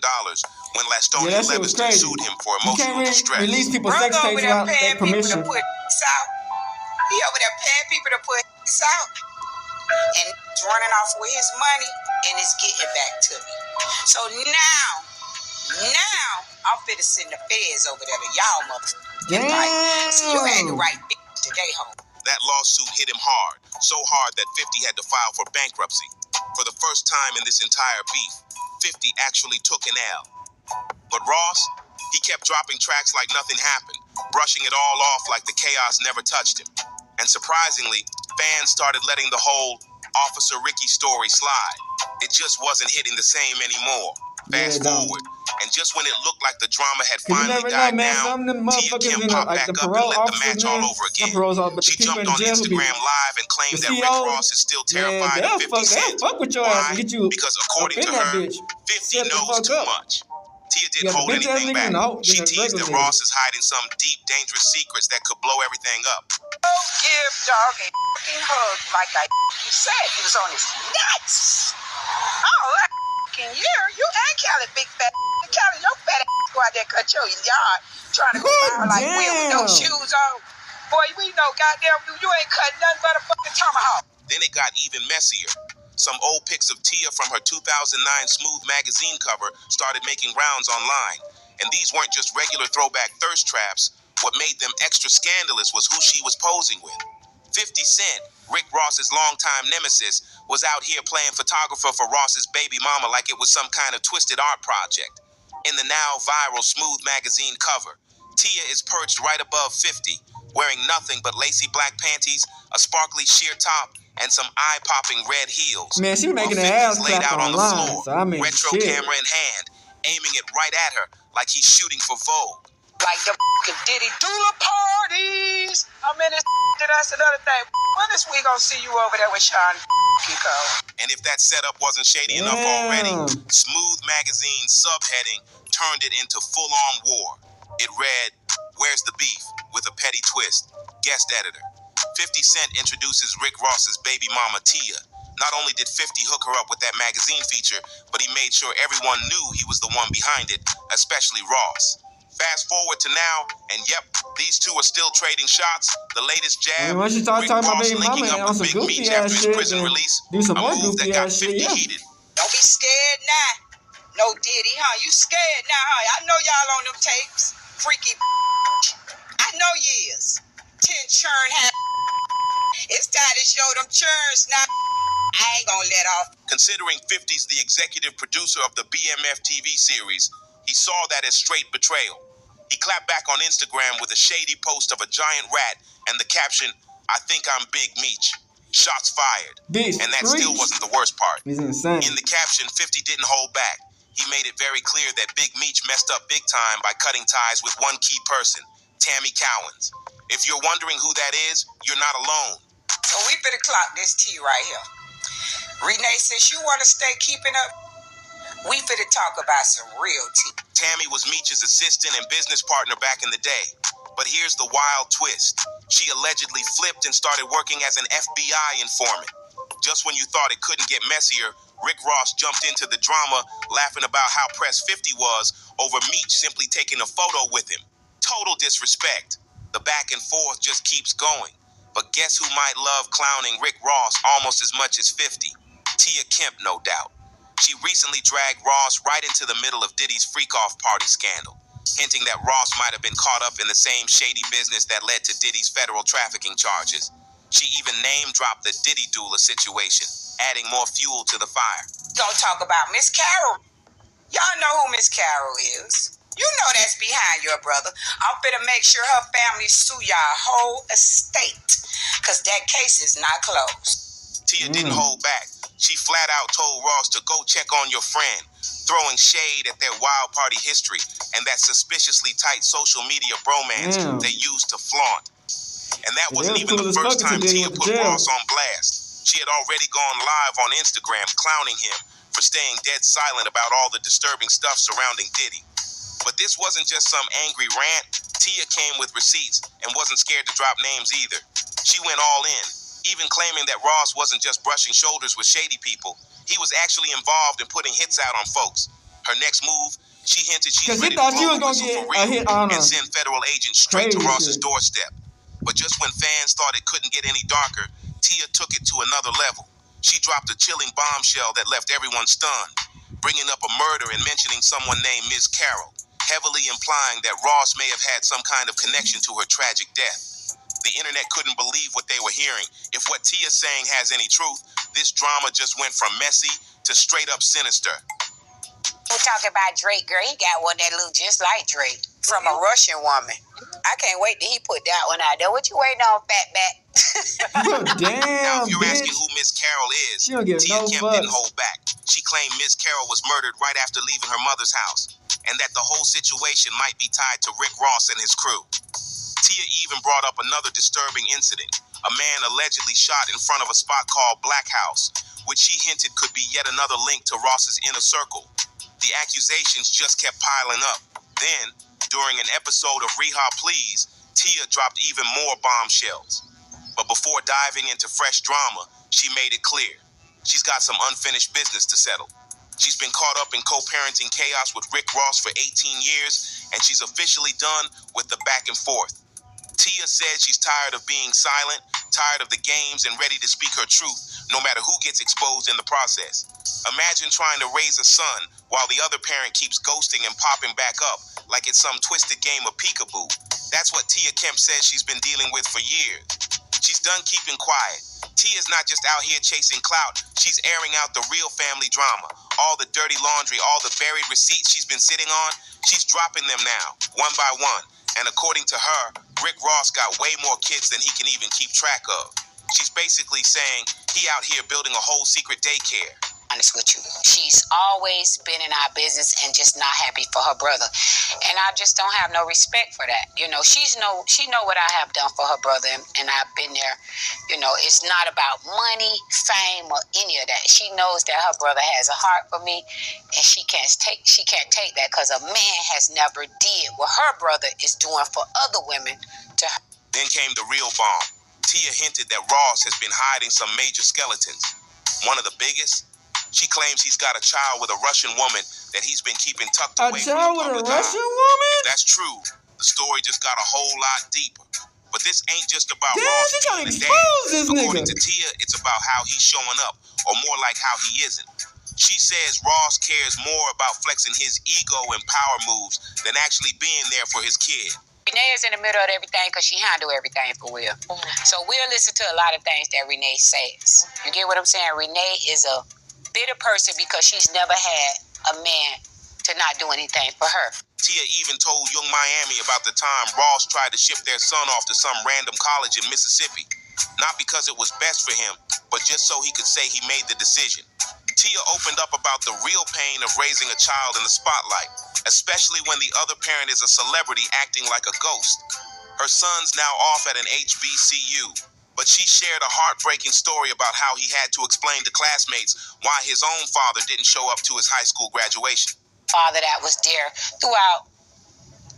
S7: when Lastonia Leviston sued him for emotional distress.
S10: Release people's sex tapes without their permission. He over there paying people to put this out, and it's running off with his money, and it's getting back to me. So now I'm finna send the feds over there to y'all motherfuckers. So you had the right bitch today, ho.
S7: That lawsuit hit him hard, so hard that 50 had to file for bankruptcy. For the first time in this entire beef, 50 actually took an L. But Ross, he kept dropping tracks like nothing happened, brushing it all off like the chaos never touched him. And surprisingly, fans started letting the whole Officer Ricky story slide. It just wasn't hitting the same anymore. Fast forward, and just when it looked like the drama had finally died down, Tia Kemp popped back up and lit the match all over again. She jumped on Instagram Live and claimed that Rick Ross is still terrified of 50 Cent. Why? Because according to her, 50 knows too much. Tia didn't hold anything back. She teased that Ross is hiding some deep, dangerous secrets that could blow everything up.
S10: Don't give dog a fucking hug like you said. He was on his nuts. Oh, that fucking year. You and Callie, big fat. Callie, your fat ass go out there cut your yard trying to go by her like Will with no shoes on. Boy, we know goddamn you ain't cutting nothing but a fucking tomahawk.
S7: Then it got even messier. Some old pics of Tia from her 2009 Smooth magazine cover started making rounds online. And these weren't just regular throwback thirst traps. What made them extra scandalous was who she was posing with. 50 Cent, Rick Ross's longtime nemesis, was out here playing photographer for Ross's baby mama like it was some kind of twisted art project. In the now viral Smooth magazine cover, Tia is perched right above 50, wearing nothing but lacy black panties, a sparkly sheer top, and some eye-popping red heels.
S2: Man, she making an ass
S7: laid out on the floor,
S2: so I mean,
S7: retro camera in hand, aiming it right at her like he's shooting for Vogue.
S10: Like the fucking Diddy Doula parties. I mean, that's another thing. When is we gonna see you over there with Sean Kiko?
S7: And if that setup wasn't shady enough already, Smooth magazine's subheading turned it into full-on war. It read, "Where's the beef?" with a petty twist. Guest editor. 50 Cent introduces Rick Ross's baby mama, Tia. Not only did 50 hook her up with that magazine feature, but he made sure everyone knew he was the one behind it, especially Ross. Fast forward to now, and yep, these two are still trading shots. The latest jab, Rick Ross linking up with Big Meech after his prison release, a move that got 50 heated.
S10: Don't be scared now. No Diddy, huh? You scared now, huh? I know y'all on them tapes. Freaky I know you is. 10 churn hat. It's time to show them churns now. I ain't gonna let off.
S7: Considering 50's the executive producer of the BMF TV series, he saw that as straight betrayal. He clapped back on Instagram with a shady post of a giant rat and the caption, "I think I'm Big Meech. Shots fired." And that still wasn't the worst part.
S2: He's insane.
S7: In the caption, 50 didn't hold back. He made it very clear that Big Meech messed up big time by cutting ties with one key person, Tammy Cowens. If you're wondering who that is, you're not alone.
S10: So we better clock this tea right here. Renee says you want to stay keeping up. We finna talk about some real tea.
S7: Tammy was Meech's assistant and business partner back in the day. But here's the wild twist. She allegedly flipped and started working as an FBI informant. Just when you thought it couldn't get messier, Rick Ross jumped into the drama, laughing about how Press 50 was over Meech simply taking a photo with him. Total disrespect. The back and forth just keeps going. But guess who might love clowning Rick Ross almost as much as 50? Tia Kemp, no doubt. She recently dragged Ross right into the middle of Diddy's freak-off party scandal, hinting that Ross might have been caught up in the same shady business that led to Diddy's federal trafficking charges. She even name-dropped the Diddy doula situation, adding more fuel to the fire.
S10: Gonna talk about Miss Carol. Y'all know who Miss Carol is. You know that's behind your brother. I'm finna make sure her family sue y'all whole estate, cause that case is not closed.
S7: Tia didn't hold back. She flat out told Ross to go check on your friend, throwing shade at their wild party history and that suspiciously tight social media bromance they used to flaunt. And that wasn't even the first time Tia put Ross on blast. She had already gone live on Instagram clowning him for staying dead silent about all the disturbing stuff surrounding Diddy. But this wasn't just some angry rant. Tia came with receipts and wasn't scared to drop names either. She went all in, even claiming that Ross wasn't just brushing shoulders with shady people. He was actually involved in putting hits out on folks. Her next move, she hinted she's ready to blow the whistle for real and send federal agents straight to Ross's doorstep. But just when fans thought it couldn't get any darker, Tia took it to another level. She dropped a chilling bombshell that left everyone stunned, bringing up a murder and mentioning someone named Ms. Carol, heavily implying that Ross may have had some kind of connection to her tragic death. The internet couldn't believe what they were hearing. If what Tia's saying has any truth, this drama just went from messy to straight up sinister.
S10: We're talking about Drake, girl. He got one that looked just like Drake from a Russian woman. I can't wait till he put that one out there. What you waiting on, fatback?
S7: Damn, now, if you're asking who Miss Carol is, Tia Kemp didn't hold back. She claimed Miss Carol was murdered right after leaving her mother's house, and that the whole situation might be tied to Rick Ross and his crew. Tia even brought up another disturbing incident. A man allegedly shot in front of a spot called Black House, which she hinted could be yet another link to Ross's inner circle. The accusations just kept piling up. Then, during an episode of Rehab Please, Tia dropped even more bombshells. But before diving into fresh drama, she made it clear. She's got some unfinished business to settle. She's been caught up in co-parenting chaos with Rick Ross for 18 years, and she's officially done with the back and forth. Tia said she's tired of being silent, tired of the games, and ready to speak her truth, no matter who gets exposed in the process. Imagine trying to raise a son while the other parent keeps ghosting and popping back up like it's some twisted game of peekaboo. That's what Tia Kemp says she's been dealing with for years. She's done keeping quiet. Tia's not just out here chasing clout. She's airing out the real family drama. All the dirty laundry, all the buried receipts she's been sitting on, she's dropping them now, one by one. And according to her, Rick Ross got way more kids than he can even keep track of. She's basically saying he out here building a whole secret daycare.
S10: Honest with you, she's always been in our business and just not happy for her brother, and I just don't have no respect for that. You know, she know what I have done for her brother, and I've been there. You know, it's not about money, fame, or any of that. She knows that her brother has a heart for me, and she can't take that because a man has never did what her brother is doing for other women to her.
S7: Then came the real bomb. Tia hinted that Ross has been hiding some major skeletons. One of the biggest. She claims he's got a child with a Russian woman that he's been keeping tucked away from the public eye. If that's true, the story just got a whole lot deeper. But this ain't just about Ross being a dad. According to Tia, it's about how he's showing up, or more like how he isn't. She says Ross cares more about flexing his ego and power moves than actually being there for his kid.
S10: Renee is in the middle of everything because she handle everything for Will. So Will listen to a lot of things that Renee says. You get what I'm saying? Renee is a bitter person because she's never had a man to not do anything for her.
S7: Tia even told Young Miami about the time Ross tried to ship their son off to some random college in Mississippi. Not because it was best for him, but just so he could say he made the decision. Tia opened up about the real pain of raising a child in the spotlight, especially when the other parent is a celebrity acting like a ghost. Her son's now off at an HBCU, but she shared a heartbreaking story about how he had to explain to classmates why his own father didn't show up to his high school graduation.
S10: Father that was there throughout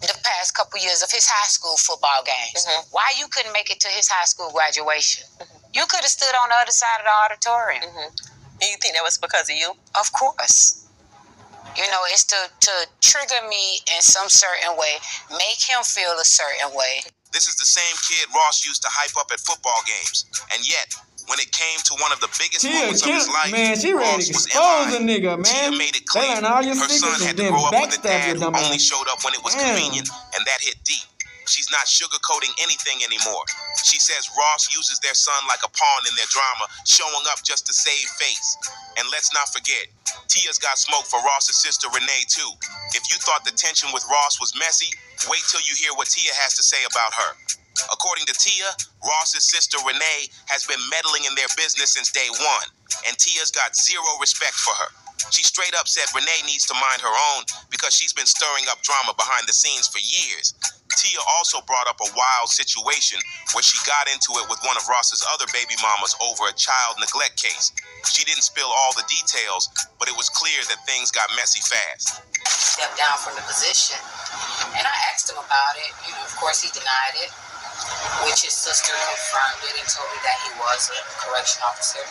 S10: the past couple years of his high school football games. Why you couldn't make it to his high school graduation? You could have stood on the other side of the auditorium.
S4: And you think that was because of you?
S10: Of course. You know, it's to trigger me in some certain way, make him feel a certain way.
S7: This is the same kid Ross used to hype up at football games, and yet, when it came to one of the biggest moments of his life,
S2: man, she ready to expose a nigga, man.
S7: Tia made it clear her son had to grow up with a dad who only showed up when it was convenient, and that hit deep. She's not sugarcoating anything anymore. She says Ross uses their son like a pawn in their drama, showing up just to save face. And let's not forget, Tia's got smoke for Ross's sister Renee too. If you thought the tension with Ross was messy, wait till you hear what Tia has to say about her. According to Tia, Ross's sister Renee has been meddling in their business since day one, and Tia's got zero respect for her. She straight up said Renee needs to mind her own because she's been stirring up drama behind the scenes for years. Tia also brought up a wild situation where she got into it with one of Ross's other baby mamas over a child neglect case. She didn't spill all the details, but it was clear that things got messy fast.
S10: Stepped down from the position, and I asked him about it. You know, of course, he denied it, which his sister confirmed it and told me that he was a correction officer.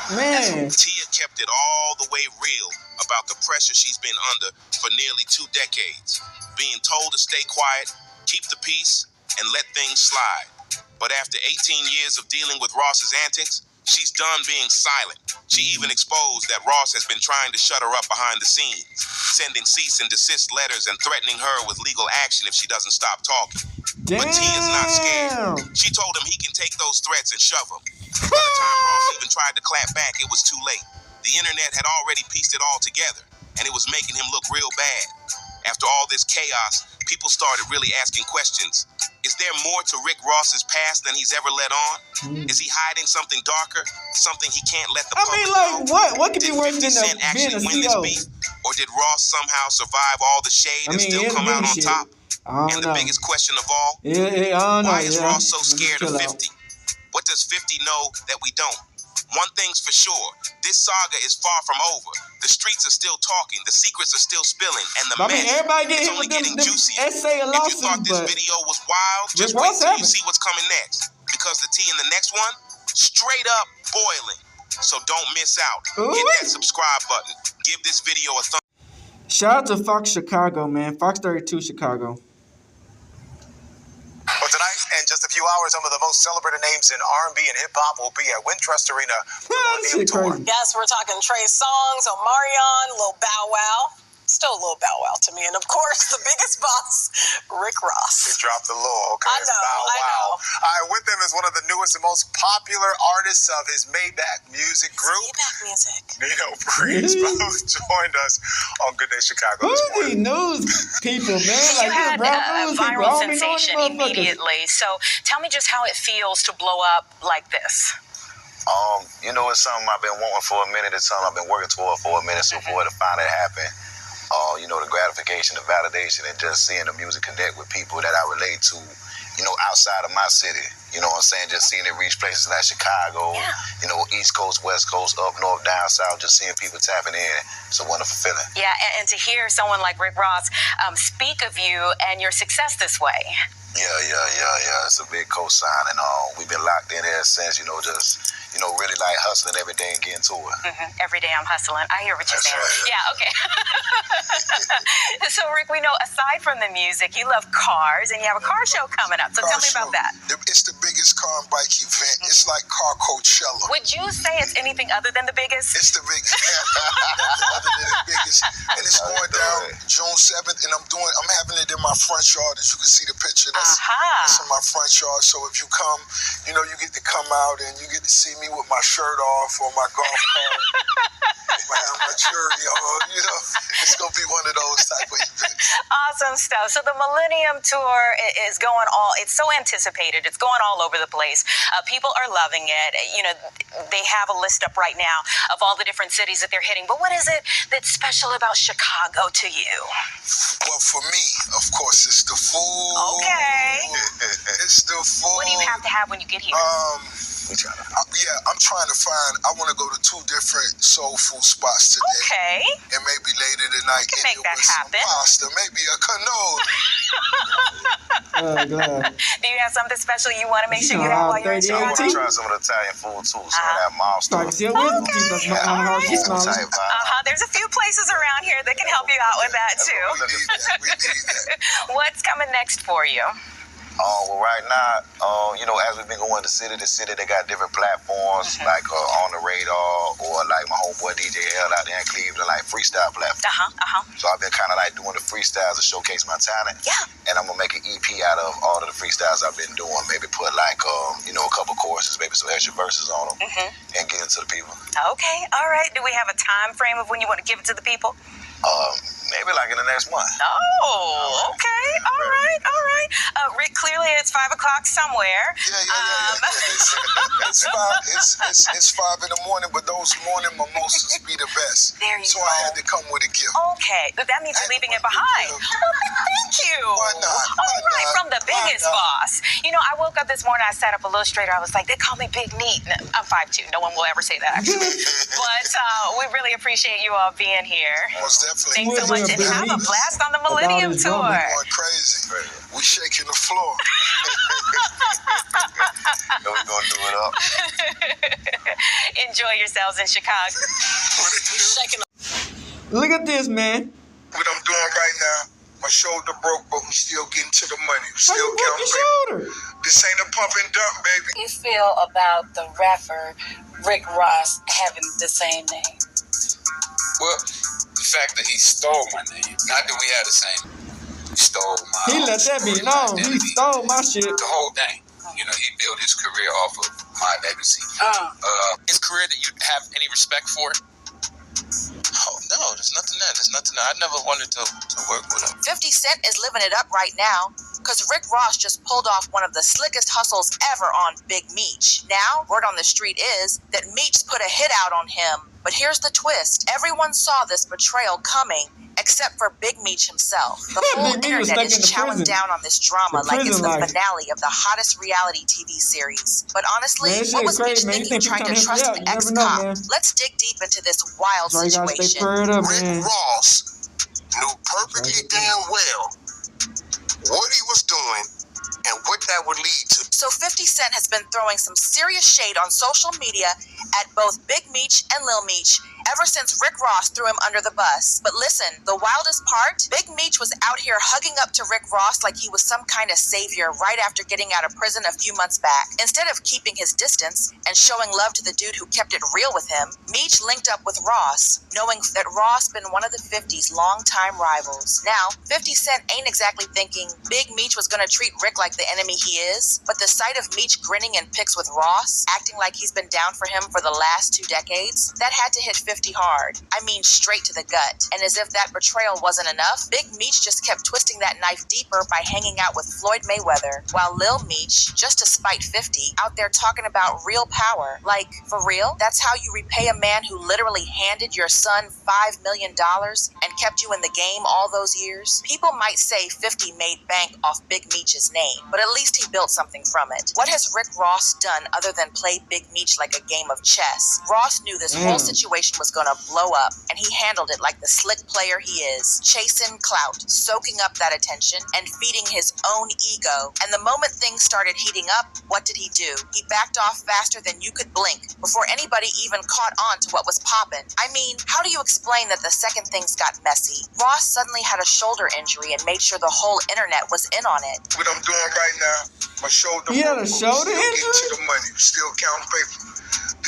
S2: Man.
S7: Tia kept it all the way real about the pressure she's been under for nearly 2 decades. Being told to stay quiet, keep the peace, and let things slide. But after 18 years of dealing with Ross's antics, she's done being silent. She even exposed that Ross has been trying to shut her up behind the scenes, sending cease and desist letters and threatening her with legal action if she doesn't stop talking.
S2: Damn.
S7: But Tia's not scared. She told him he can take those threats and shove them. By the time Ross even tried to clap back, it was too late. The internet had already pieced it all together, and it was making him look real bad. After all this chaos, people started really asking questions. Is there more to Rick Ross's past than he's ever let on? Is he hiding something darker? Something he can't let the public know?
S2: What could be worse than being a CEO?
S7: Or did Ross somehow survive all the shade and still come out on top? And the biggest question of all, why is Ross so scared of 50? What does 50 know that we don't? One thing's for sure, this saga is far from over. The streets are still talking, the secrets are still spilling, and the mess is only getting juicier. If you thought this video was wild, just wait till you see what's coming next. Because the tea in the next one, straight up boiling. So don't miss out. Hit that subscribe button. Give this video a thumbs up.
S2: Shout out to Fox Chicago, man. Fox 32 Chicago.
S12: Well, tonight, in just a few hours, some of the most celebrated names in R&B and hip-hop will be at Wintrust Arena for the Laughin tour.
S13: Yes, we're talking Trey Songz, Omarion, Lil Bow Wow. Still Lil Bow Wow to me. And, of course, the biggest boss, Rick Ross.
S12: He dropped the Lil, okay?
S13: I know,
S12: Bow Wow.
S13: I know.
S12: All right, with him is one of the newest and most popular artists of his Maybach music group.
S13: Maybach music.
S12: Nino Breeze both joined us on Good Day Chicago this morning.
S2: News people, man.
S14: You had a viral sensation immediately. So tell me just how it feels to blow up like this.
S6: You know, it's something I've been wanting for a minute. It's something I've been working toward for a minute. So for it to finally happen, you know, the gratification, the validation, and just seeing the music connect with people that I relate to, you know, outside of my city. You know what I'm saying? Just seeing it reach places like Chicago, you know, East Coast, West Coast, up north, down south, just seeing people tapping in. It's a wonderful feeling.
S14: Yeah, and to hear someone like Rick Ross speak of you and your success this way.
S6: Yeah. It's a big cosign, and we've been locked in ever since, you know, just, you know, really like hustling every day and getting to it.
S14: Every day I'm hustling. I hear what you're saying.
S6: Right.
S14: Yeah, okay. So, Rick, we know aside from the music, you love cars, and you have a car show coming up. So tell me about that.
S1: It's the biggest car and bike event. It's like Car Coachella.
S14: Would you say it's anything other than the biggest?
S1: It's the biggest. Other than the biggest. And it's going down June 7th, and I'm having it in my front yard, as you can see the picture. That's in my front yard. So if you come, you know, you get to come out and you get to see me with my shirt off or my golf cart. might have my jury on, you know. It's going to be one of those type of events.
S14: Awesome stuff. So the Millennium Tour is going it's so anticipated. It's going all over the place. People are loving it. You know, they have a list up right now of all the different cities that they're hitting. But what is it that's special about Chicago to you?
S1: Well, for me, of course, it's the food.
S14: Okay.
S1: It's the food.
S14: What do you have to have when you get here?
S1: I'm trying to find, I want to go to 2 different soul food spots today.
S14: Okay.
S1: And maybe later tonight,
S14: can make that happen.
S1: Some pasta, maybe a canola.
S14: Do you have something special you want to make sure you have while you're in Chicago?
S6: I want to try some of the Italian food too, some of that mom stuff.
S14: There's a few places around here that can help you out with that too.
S1: We need that.
S14: What's coming next for you?
S6: Well, right now, you know, as we've been going to city to city, they got different platforms like On the Radar or like my homeboy DJ L out there in Cleveland, like freestyle platform. So I've been kind of like doing the freestyles to showcase my talent.
S14: Yeah.
S6: And I'm gonna make an EP out of all of the freestyles I've been doing. Maybe put like, you know, a couple choruses, maybe some extra verses on them, and get it to the people.
S14: Okay, all right. Do we have a time frame of when you want to give it to the people?
S6: Maybe like in the next month.
S14: Oh, okay. All right. Rick, clearly it's 5 o'clock somewhere.
S1: Yeah. It's 5 in the morning, but those morning mimosas be the best.
S14: There you
S1: so
S14: go.
S1: I had to come with a gift.
S14: Okay, but that means you're leaving it behind. Thank you.
S1: Why not?
S14: All right, from the biggest boss. You know, I woke up this morning, I sat up a little straighter. I was like, they call me Big Neat. I'm 5'2". No one will ever say that, actually. But we really appreciate you all being here.
S1: Most definitely.
S14: Thanks so much, and have a blast on the Millennium Tour.
S1: We're going crazy. We shaking the floor.
S6: We're going to do it up.
S14: Enjoy yourselves in Chicago.
S2: Look at this, man.
S1: What I'm doing right now, my shoulder broke, but we still getting to the money. We still
S2: counting
S1: paper.
S2: Shoulder?
S1: This ain't a pump and dump, baby.
S15: You feel about the rapper Rick Ross having the same name?
S9: Well, the fact that he stole my name, not that we had the same. He stole my.
S2: He let that be known. He stole my shit.
S9: The whole thing. You know, he built his career off of my legacy. His career that you have any respect for? Oh no, there's nothing there. I never wanted to work with him.
S16: 50 Cent is living it up right now, because Rick Ross just pulled off one of the slickest hustles ever on Big Meech. Now, word on the street is that Meech put a hit out on him. But here's the twist. Everyone saw this betrayal coming, except for Big Meech himself. The whole internet is chowing down on this drama like it's the finale of the hottest reality TV series. But honestly, what was Meech thinking trying to trust an ex-cop? Let's dig deep into this wild situation.
S1: Rick Ross knew perfectly damn well what he was doing and what that would lead to.
S16: So 50 Cent has been throwing some serious shade on social media at both Big Meech and Lil Meech ever since Rick Ross threw him under the bus. But listen, the wildest part, Big Meech was out here hugging up to Rick Ross like he was some kind of savior right after getting out of prison a few months back. Instead of keeping his distance and showing love to the dude who kept it real with him, Meech linked up with Ross, knowing that Ross been one of the 50's longtime rivals. Now, 50 Cent ain't exactly thinking Big Meech was gonna treat Rick like the enemy he is, but the sight of Meech grinning in pics with Ross, acting like he's been down for him for the last 2 decades, that had to hit 50 hard. I mean, straight to the gut. And as if that betrayal wasn't enough, Big Meech just kept twisting that knife deeper by hanging out with Floyd Mayweather, while Lil Meech, just to spite 50, out there talking about real power. Like, for real? That's how you repay a man who literally handed your son $5 million and kept you in the game all those years? People might say 50 made bank off Big Meech's name, but at least he built something from it. What has Rick Ross done other than play Big Meech like a game of chess? Ross knew this whole situation was gonna blow up, and he handled it like the slick player he is, chasing clout, soaking up that attention, and feeding his own ego. And the moment things started heating up, what did he do? He backed off faster than you could blink, before anybody even caught on to what was poppin'. I mean, how do you explain that the second things got messy, Ross suddenly had a shoulder injury and made sure the whole internet was in on it?
S1: What I'm doing right now, my shoulder.
S2: He had a shoulder
S1: injury?
S2: Still
S1: get to the money, still counting paper.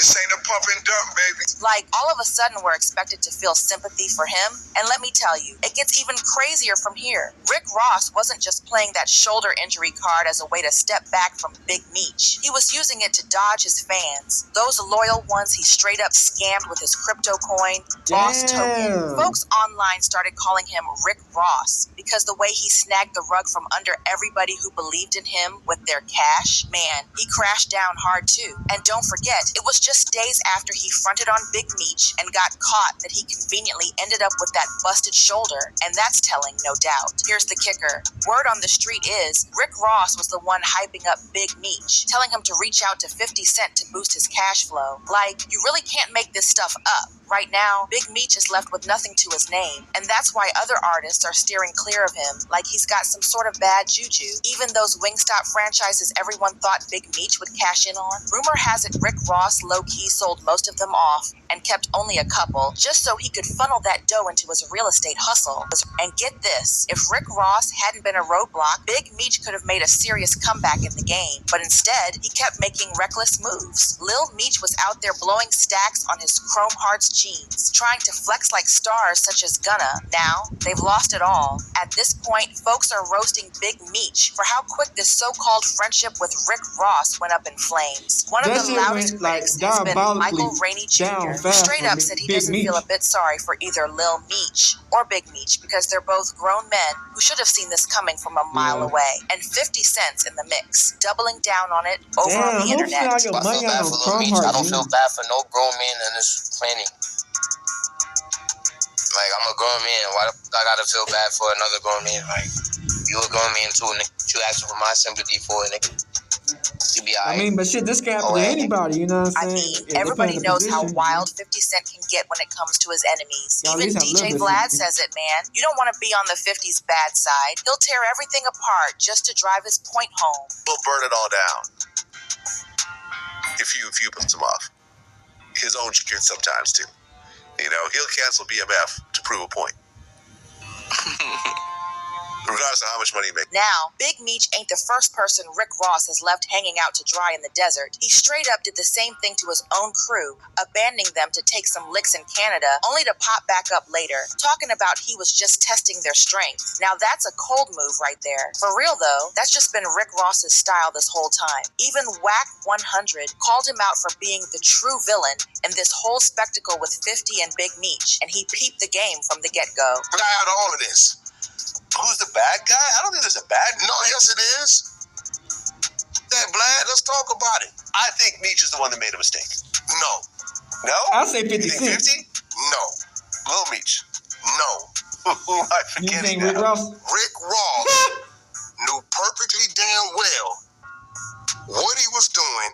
S6: This ain't a pump and dump, baby.
S16: Like, all of a sudden, we're expected to feel sympathy for him. And let me tell you, it gets even crazier from here. Rick Ross wasn't just playing that shoulder injury card as a way to step back from Big Meech. He was using it to dodge his fans. Those loyal ones he straight up scammed with his crypto coin, Ross token. Folks online started calling him Rick Ross because the way he snagged the rug from under everybody who believed in him with their cash. Man, he crashed down hard too. And don't forget, it was just days after he fronted on Big Meech and got caught that he conveniently ended up with that busted shoulder, and that's telling, no doubt. Here's the kicker. Word on the street is Rick Ross was the one hyping up Big Meech, telling him to reach out to 50 Cent to boost his cash flow. Like, you really can't make this stuff up. Right now, Big Meech is left with nothing to his name, and that's why other artists are steering clear of him, like he's got some sort of bad juju. Even those Wingstop franchises everyone thought Big Meech would cash in on, rumor has it Rick Ross low-key sold most of them off and kept only a couple, just so he could funnel that dough into his real estate hustle. And get this, if Rick Ross hadn't been a roadblock, Big Meech could have made a serious comeback in the game, but instead, he kept making reckless moves. Lil Meech was out there blowing stacks on his Chrome Hearts jeans, trying to flex like stars such as Gunna. Now, they've lost it all. At this point, folks are roasting Big Meech for how quick this so-called friendship with Rick Ross went up in flames. One of the loudest critics has been Michael Rainey Jr., who straight up said he doesn't feel a bit sorry for either Lil Meech or Big Meech because they're both grown men who should have seen this coming from a mile away. And 50 Cent's in the mix, doubling down on it over on the internet.
S3: I feel bad for Lil Meech. I don't feel bad for no grown man in this planet. Like, I'm a grown man. Why the fuck I gotta feel bad for another grown man? Like, you a grown man too, nigga. You asking for my sympathy for it, nigga. You be alright.
S2: I mean, but shit, this can happen to anybody, you know what I'm saying?
S16: Everybody knows how wild 50 Cent can get when it comes to his enemies. Even DJ Vlad says it, man. You don't want to be on the 50's bad side. He'll tear everything apart just to drive his point home.
S12: He'll burn it all down. If you piss him off. His own shit sometimes too. You know, he'll cancel BMF to prove a point. Regardless of how much money he makes.
S16: Now, Big Meech ain't the first person Rick Ross has left hanging out to dry in the desert. He straight up did the same thing to his own crew, abandoning them to take some licks in Canada, only to pop back up later, talking about he was just testing their strength. Now that's a cold move right there. For real though, that's just been Rick Ross's style this whole time. Even Whack 100 called him out for being the true villain in this whole spectacle with 50 and Big Meech, and he peeped the game from the get-go.
S12: But out of all of this, who's the bad guy? I don't think there's a bad. No, yes it is. That Vlad, let's talk about it. I think Meech is the one that made a mistake. No. No?
S2: I'll say 50 Cent.
S12: 50? No. Lil Meech. No. Who am I forgetting
S2: You think Rick Ross?
S12: Rick Ross knew perfectly damn well what he was doing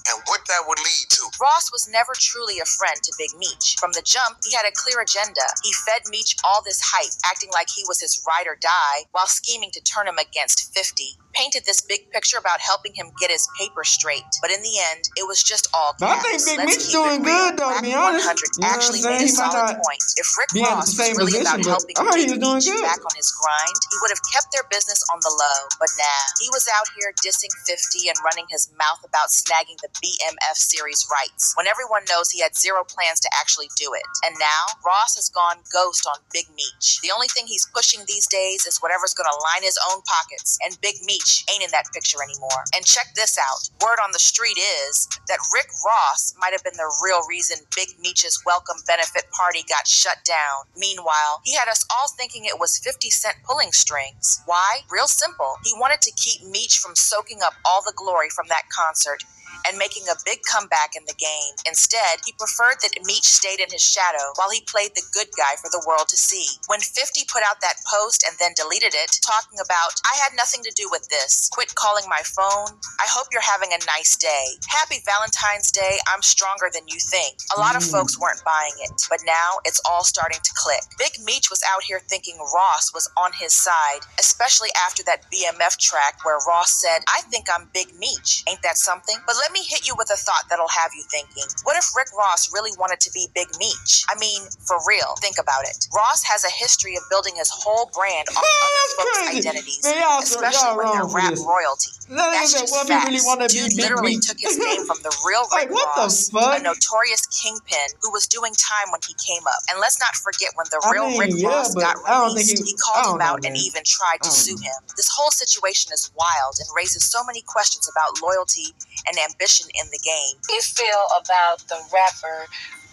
S12: and what that would lead to.
S16: Ross was never truly a friend to Big Meech. From the jump, he had a clear agenda. He fed Meech all this hype, acting like he was his ride or die, while scheming to turn him against 50. Painted this big picture about helping him get his paper straight. But in the end, it was just all
S2: I think Big Meech doing good though, to be honest.
S16: 100 actually made a solid point. If Rick Ross was really about helping Big Meech back on his grind, he would have kept their business on the low. But nah, he was out here dissing 50 and running his mouth about snagging the BMF series rights, when everyone knows he had zero plans to actually do it. And now, Ross has gone ghost on Big Meech. The only thing he's pushing these days is whatever's gonna line his own pockets, and Big Meech ain't in that picture anymore. And check this out. Word on the street is that Rick Ross might have been the real reason Big Meech's welcome benefit party got shut down. Meanwhile, he had us all thinking it was 50 Cent pulling strings. Why? Real simple. He wanted to keep Meech from soaking up all the glory from that concert and making a big comeback in the game. Instead, he preferred that Meech stayed in his shadow while he played the good guy for the world to see. When 50 put out that post and then deleted it, talking about, "I had nothing to do with this. Quit calling my phone. I hope you're having a nice day. Happy Valentine's Day. I'm stronger than you think." A lot of folks weren't buying it, but now it's all starting to click. Big Meech was out here thinking Ross was on his side, especially after that BMF track where Ross said, "I think I'm Big Meech. Ain't that something?" But let me hit you with a thought that'll have you thinking. What if Rick Ross really wanted to be Big Meech? I mean, for real, think about it. Ross has a history of building his whole brand on other folks' identities, especially when they're rap royalty. That's just facts. Dude literally took his name from the real Rick Ross, a notorious kingpin who was doing time when he came up. And let's not forget when the real Rick Ross got released, he called him out and even tried to sue him. This whole situation is wild and raises so many questions about loyalty and ambition in the game.
S15: How do you feel about the rapper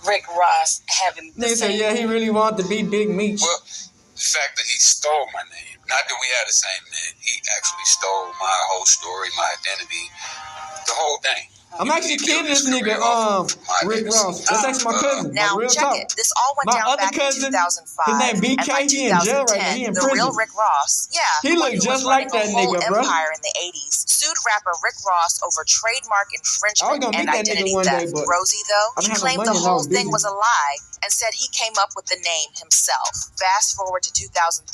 S15: Rick Ross having the same
S2: yeah, he really wanted to be Big Meech.
S9: Well, the fact that he stole my name, not that we had the same name, he actually stole my whole story, my identity, the whole thing.
S2: I'm actually kidding this nigga, Rick Ross. That's actually my cousin.
S16: Now,
S2: real
S16: check
S2: talk.
S16: it. This all went down back in 2005.
S2: His name BK, he in jail right now. He in
S16: the
S2: prison.
S16: real Rick Ross,
S2: he looked just like that nigga, bro.
S16: Empire in the 80s sued rapper Rick Ross over trademark infringement and identity theft. Rosie, though, he claimed the whole thing was a lie and said he came up with the name himself. Fast forward to 2013,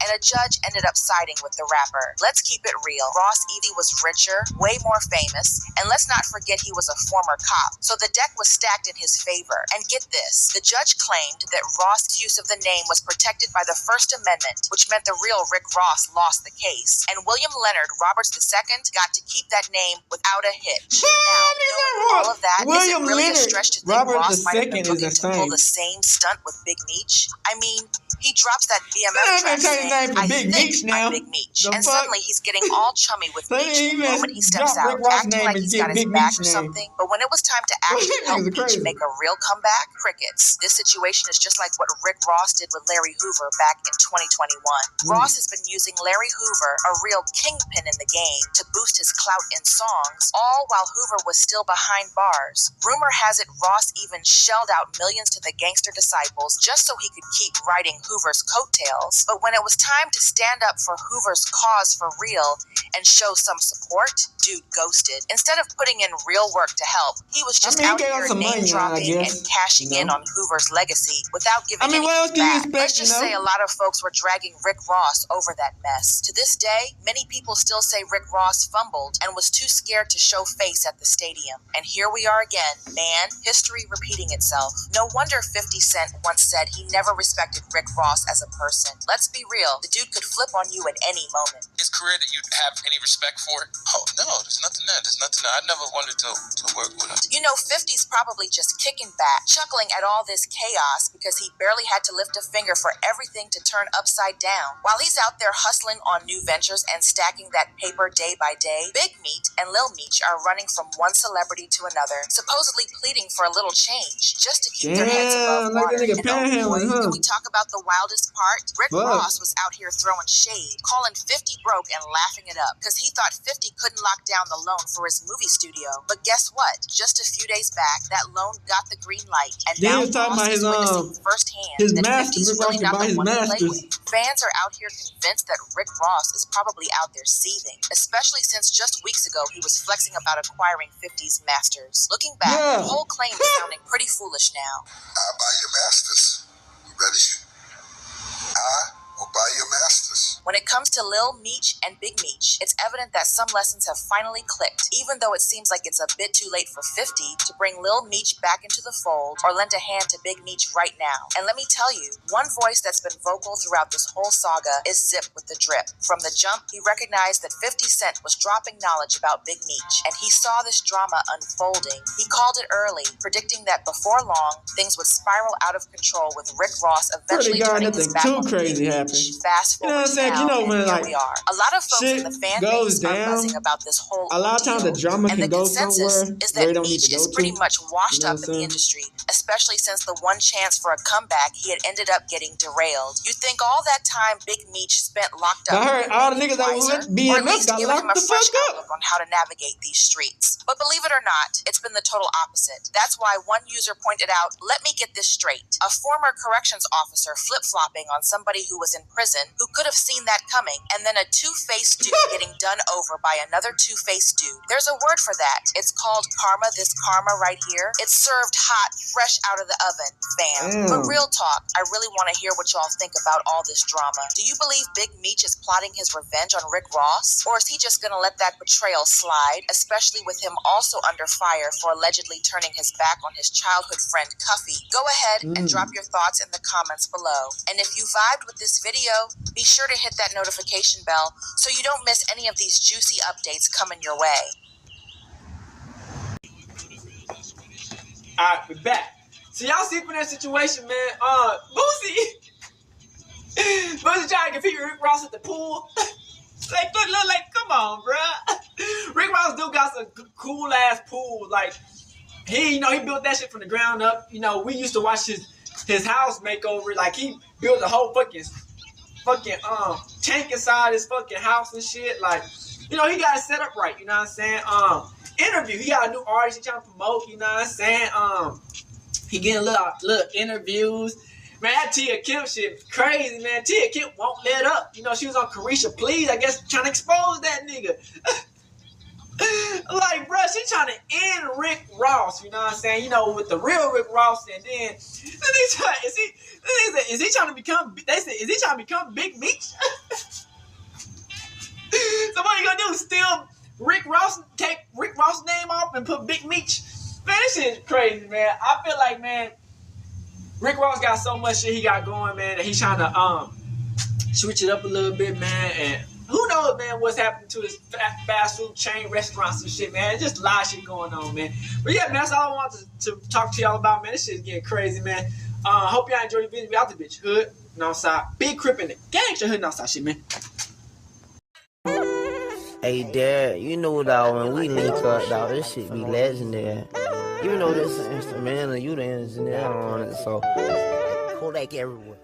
S16: and a judge ended up siding with the rapper. Let's keep it real. Ross Evie was richer, way more famous, and let's not forget he was a former cop, so the deck was stacked in his favor. And get this, the judge claimed that Ross' use of the name was protected by the First Amendment, which meant the real Rick Ross lost the case, and William Leonard Roberts II got to keep that name without a hitch. Now, knowing all of that, is it really a stretch to think Ross might have been looking to pull the same stunt with Big Meech? I mean, he drops that BMF track saying, I think I'm Big Meech. And suddenly he's getting all chummy with Meech the moment he steps out, acting like he's got his back or something. But when it was time to actually help Meech make a real comeback, crickets. This situation is just like what Rick Ross did with Larry Hoover back in 2021. Ross has been using Larry Hoover, a real kingpin in the game, to boost his clout in songs, all while Hoover was still behind bars. Rumor has it Ross even shelled out millions to the gangster disciples just so he could keep writing Hoover's coattails. But when it was time to stand up for Hoover's cause for real and show some support, dude ghosted. Instead of putting in real work to help, he was just out here name-dropping and cashing in on Hoover's legacy without giving anything back. Let's just say a lot of folks were dragging Rick Ross over that mess. To this day, many people still say Rick Ross fumbled and was too scared to show face at the stadium. And here we are again, man, history repeating itself. No wonder 50 Cent once said he never respected Rick Ross as a person. Let's be real, the dude could flip on you at any moment.
S9: His career that you'd have any respect for? Oh, no, there's nothing there. I never wanted to work with him.
S16: You know, 50's probably just kicking back, chuckling at all this chaos because he barely had to lift a finger for everything to turn upside down. While he's out there hustling on new ventures and stacking that paper day by day, Big Meech and Lil Meech are running from one celebrity to another, supposedly pleading for a little change, just to keep their heads above water. And oh boy, can we talk about the wildest part? Rick Ross was out here throwing shade, calling 50 broke and laughing it up, because he thought 50 couldn't lock down the loan for his movie studio. But guess what? Just a few days back, that loan got the green light, and now Ross is witnessing firsthand that 50's really not the one to play with. Fans are out here convinced that Rick Ross is probably out there seething, especially since just weeks ago he was flexing about acquiring 50's masters. Looking back, the whole claim is sounding pretty foolish now.
S1: I'll buy your masters. Ready? I will buy your masters.
S16: When it comes to Lil Meech and Big Meech, it's evident that some lessons have finally clicked, even though it seems like it's a bit too late for 50 to bring Lil Meech back into the fold or lend a hand to Big Meech right now. And let me tell you, one voice that's been vocal throughout this whole saga is Zip with the Drip. From the jump, he recognized that 50 Cent was dropping knowledge about Big Meech, and he saw this drama unfolding. He called it early, predicting that before long, things would spiral out of control with Rick Ross eventually turning his back on Big Meech. Fast forward to now, and here we are. A lot of folks in the fan base are buzzing about this whole
S2: a lot of times the drama can go somewhere
S16: is that Meech is pretty much washed up in the industry, especially since the one chance for a comeback he had ended up getting derailed. You'd think all that time Big Meech spent locked up,
S2: I heard all the niggas that was BMF got locked the fuck up
S16: on how to navigate these streets. But believe it or not, it's been the total opposite. That's why one user pointed out, let me get this straight. A former corrections officer flip-flopping on somebody who was was in prison, who could have seen that coming, and then a two-faced dude getting done over by another two-faced dude. There's a word for that. It's called karma. This karma right here. It's served hot, fresh out of the oven, fam. But real talk, I really want to hear what y'all think about all this drama. Do you believe Big Meech is plotting his revenge on Rick Ross? Or is he just gonna let that betrayal slide, especially with him also under fire for allegedly turning his back on his childhood friend Cuffy? Go ahead and drop your thoughts in the comments below. And if you vibed with this video, be sure to hit that notification bell so you don't miss any of these juicy updates coming your way.
S2: Alright, we're back. So y'all see from that situation, man, Boosie trying to compete with Rick Ross at the pool. Like, come on, bruh. Rick Ross do got some cool ass pool. Like, he built that shit from the ground up. We used to watch his house makeover. Like, he built a whole fucking tank inside his fucking house and shit. Like, he got it set up right. You know what I'm saying? Interview. He got a new artist he trying to promote. You know what I'm saying? He getting little interviews. Man, that Tia Kemp shit crazy, man. Tia Kemp won't let up. She was on Carisha Please, I guess, trying to expose that nigga. Like, bro, she trying to end Rick Ross, you know what I'm saying? With the real Rick Ross, and then is he trying to become? They said, is he trying to become Big Meech? So what you gonna do? Steal Rick Ross, take Rick Ross' name off, and put Big Meech? Man, this shit is crazy, man. I feel like, man, Rick Ross got so much shit he got going, man, that he's trying to switch it up a little bit, man, and who knows, man, what's happening to his fast food chain restaurants and shit, man. Just a lot of shit going on, man. But yeah, man, that's all I wanted to talk to y'all about, man. This shit's getting crazy, man. Hope y'all enjoyed the video. We out the bitch. Hood, Northside. Big Crip in the gangster hood, Northside shit, man.
S17: Hey, Dad, you know, dog, when we link up, dog, this shit be legendary. Even though this is instrumental, you the engineer on it, so Kodak everywhere.